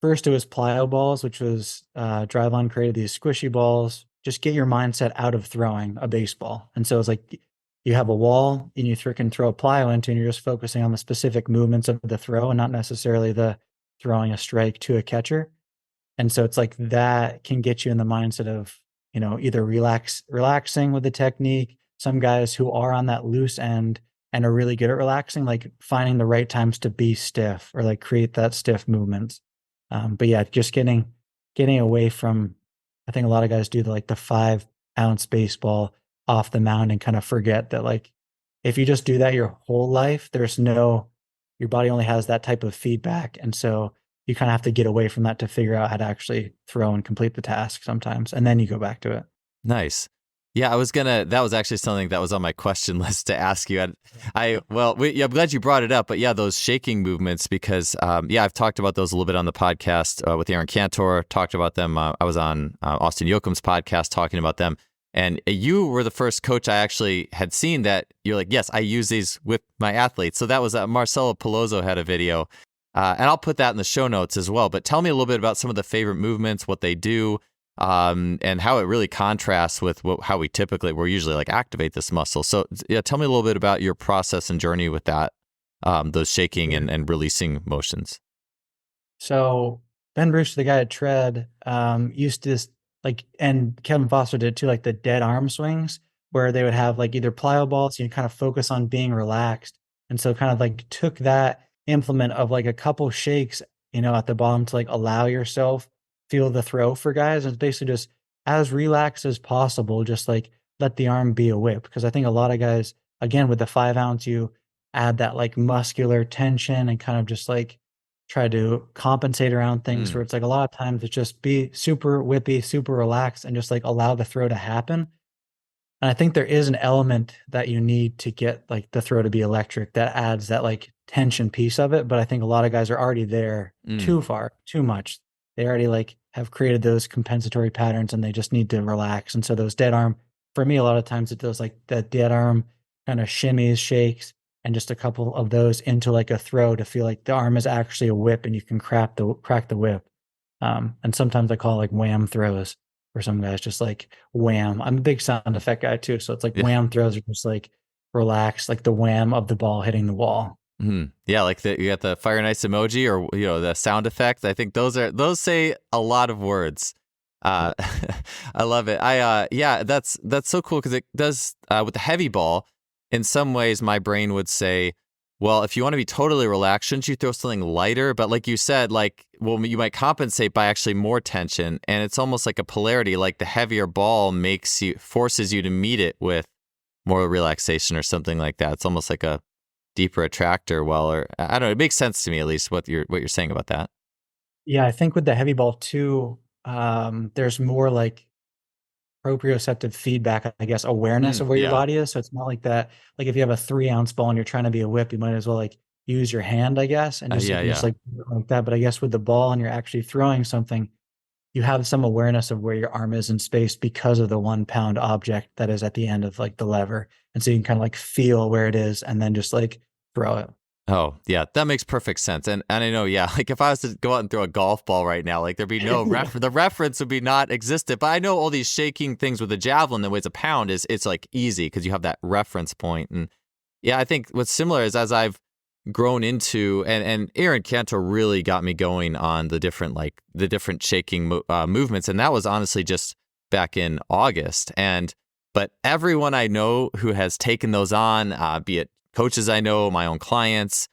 first it was plyo balls, which was Javelin created these squishy balls. Just get your mindset out of throwing a baseball. And so it's like you have a wall and you can throw a plyo into, and you're just focusing on the specific movements of the throw and not necessarily the throwing a strike to a catcher. And so it's like that can get you in the mindset of, either relaxing with the technique. Some guys who are on that loose end and are really good at relaxing, like finding the right times to be stiff or like create that stiff movement. But yeah, just getting away from, I think a lot of guys do the 5-ounce baseball off the mound and kind of forget that, like, if you just do that your whole life, your body only has that type of feedback. And so you kind of have to get away from that to figure out how to actually throw and complete the task sometimes. And then you go back to it. Nice. Yeah, that was actually something that was on my question list to ask you. I'm glad you brought it up, but yeah, those shaking movements, because, I've talked about those a little bit on the podcast with Aaron Cantor, talked about them. I was on Austin Yoakum's podcast talking about them. And you were the first coach I actually had seen that you're like, yes, I use these with my athletes. So that was Marcelo Peloso had a video, and I'll put that in the show notes as well. But tell me a little bit about some of the favorite movements, what they do, and how it really contrasts with how we're usually like activate this muscle. So yeah, tell me a little bit about your process and journey with that, those shaking and releasing motions. So Ben Bruce, the guy at Tread, used to and Kevin Foster did too, like the dead arm swings, where they would have like either plyo balls, you kind of focus on being relaxed. And so kind of like took that implement of like a couple shakes, at the bottom to like allow yourself feel the throw for guys. And it's basically just as relaxed as possible, just like let the arm be a whip. Because I think a lot of guys, again, with the 5-ounce, you add that like muscular tension and kind of just like try to compensate around things, where it's like a lot of times it's just be super whippy, super relaxed, and just like allow the throw to happen. And I think there is an element that you need to get like the throw to be electric that adds that like tension piece of it. But I think a lot of guys are already there too far, too much. They already like have created those compensatory patterns and they just need to relax. And so those dead arm, for me, a lot of times it does like that dead arm kind of shimmies, shakes, and just a couple of those into like a throw to feel like the arm is actually a whip and you can crack the whip. And sometimes I call it like wham throws, where some guys just like wham. I'm a big sound effect guy too. So it's like wham throws are just like relaxed, like the wham of the ball hitting the wall. Mm-hmm. Yeah, like you got the fire and ice emoji, or the sound effect. I think those say a lot of words. I love it. That's so cool, because it does with the heavy ball. In some ways, my brain would say, well, if you want to be totally relaxed, shouldn't you throw something lighter? But like you said, you might compensate by actually more tension, and it's almost like a polarity. Like the heavier ball forces you to meet it with more relaxation or something like that. It's almost like a deeper attractor. Or I don't know. It makes sense to me, at least what you're saying about that. Yeah, I think with the heavy ball too, there's more like proprioceptive feedback, I guess, awareness of where your body is. So it's not like that. Like if you have a 3-ounce ball and you're trying to be a whip, you might as well like use your hand, I guess, and just like that. But I guess with the ball and you're actually throwing something, you have some awareness of where your arm is in space because of the 1-pound object that is at the end of like the lever. And so you can kind of like feel where it is and then just like throw it. Oh, yeah, that makes perfect sense. And I know, yeah, like if I was to go out and throw a golf ball right now, like there'd be no the reference would be not existent. But I know all these shaking things with a javelin that weighs a pound it's like easy because you have that reference point. And yeah, I think what's similar is as I've grown into, and Aaron Cantor really got me going on the different shaking movements. And that was honestly just back in August. But everyone I know who has taken those on, be it coaches I know, my own clients,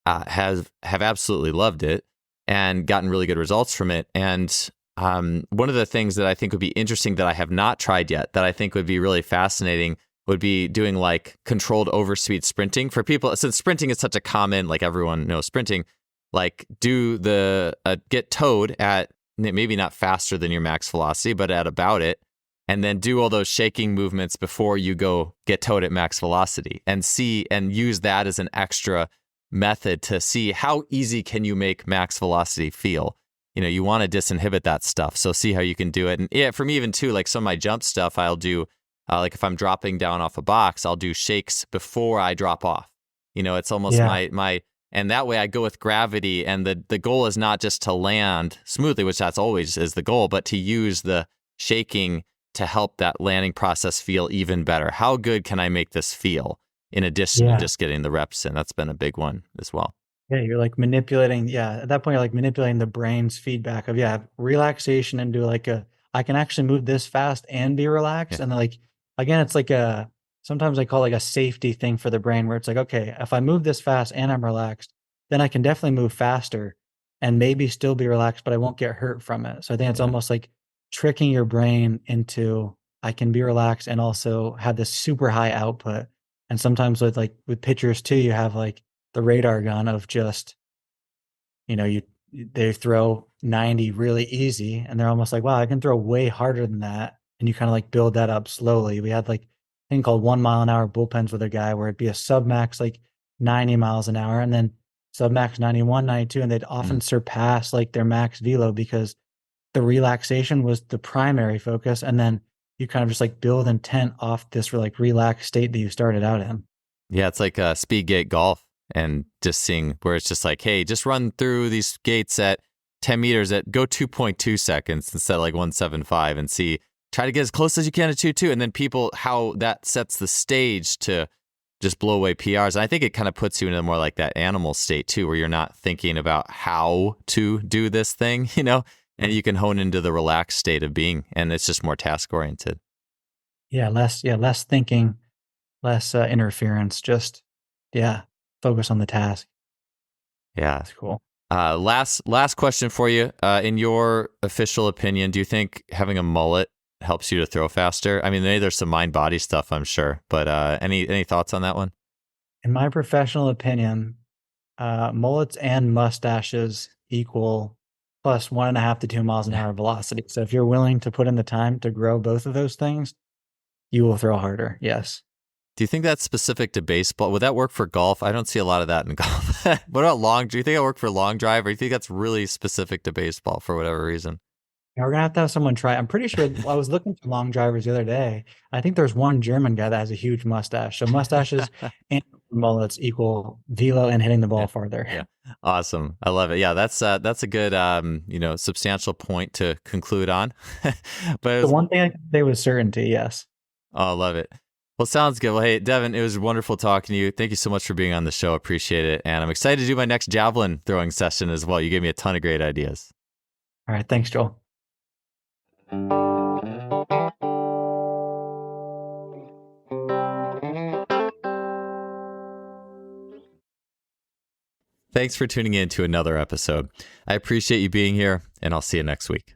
have absolutely loved it and gotten really good results from it. And one of the things that I think would be interesting that I have not tried yet, that I think would be really fascinating, would be doing like controlled overspeed sprinting for people. Since sprinting is such a common, like everyone knows sprinting, like do the get towed at maybe not faster than your max velocity, but at about it. And then do all those shaking movements before you go get towed at max velocity and use that as an extra method to see how easy can you make max velocity feel. You want to disinhibit that stuff. So see how you can do it. And yeah, for me even too, like some of my jump stuff, I'll do, like if I'm dropping down off a box, I'll do shakes before I drop off. It's almost my, and that way I go with gravity. And the goal is not just to land smoothly, which that's always is the goal, but to use the shaking to help that landing process feel even better. How good can I make this feel in addition to just getting the reps in? That's been a big one as well. Yeah, you're like manipulating. Yeah, at that point, you're like manipulating the brain's feedback of relaxation into like I can actually move this fast and be relaxed. Yeah. And like again, it's like sometimes I call it like a safety thing for the brain where it's like, okay, if I move this fast and I'm relaxed, then I can definitely move faster and maybe still be relaxed, but I won't get hurt from it. So I think it's almost like tricking your brain into I can be relaxed and also have this super high output. And sometimes with pitchers too, you have like the radar gun of just, they throw 90 really easy and they're almost like, wow, I can throw way harder than that. And you kind of like build that up slowly. We had like a thing called 1 mile an hour bullpens with a guy where it'd be a sub max, like 90 miles an hour and then sub max 91, 92. And they'd often surpass like their max velo because the relaxation was the primary focus. And then you kind of just like build intent off this like relaxed state that you started out in. Yeah. It's like speed gate golf. And just seeing where it's just like, hey, just run through these gates at 10 meters at go 2.2 seconds instead of like 1.75 and try to get as close as you can to 2.2. And then how that sets the stage to just blow away PRs. And I think it kind of puts you in a more like that animal state too, where you're not thinking about how to do this thing, and you can hone into the relaxed state of being. And it's just more task oriented. Yeah. Less thinking, less interference, just, focus on the task. Yeah. That's cool. Last question for you. In your official opinion, do you think having a mullet helps you to throw faster? I mean, there's some mind-body stuff, I'm sure, but any thoughts on that one? In my professional opinion, mullets and mustaches equal plus 1.5 to 2 miles an hour velocity. So if you're willing to put in the time to grow both of those things, you will throw harder. Yes. Do you think that's specific to baseball? Would that work for golf? I don't see a lot of that in golf. What about do you think it worked for long drive, or do you think that's really specific to baseball for whatever reason? Yeah, we're going to have someone try. I'm pretty sure I was looking for long drivers the other day. I think there's one German guy that has a huge mustache. So mustaches and mullets equal velo and hitting the ball farther. Yeah. Awesome. I love it. Yeah, that's a good substantial point to conclude on. But the one thing I can say with certainty, yes. Oh, I love it. Well, sounds good. Well, hey, Devin, it was wonderful talking to you. Thank you so much for being on the show. Appreciate it. And I'm excited to do my next javelin throwing session as well. You gave me a ton of great ideas. All right. Thanks, Joel. Thanks for tuning in to another episode. I appreciate you being here, and I'll see you next week.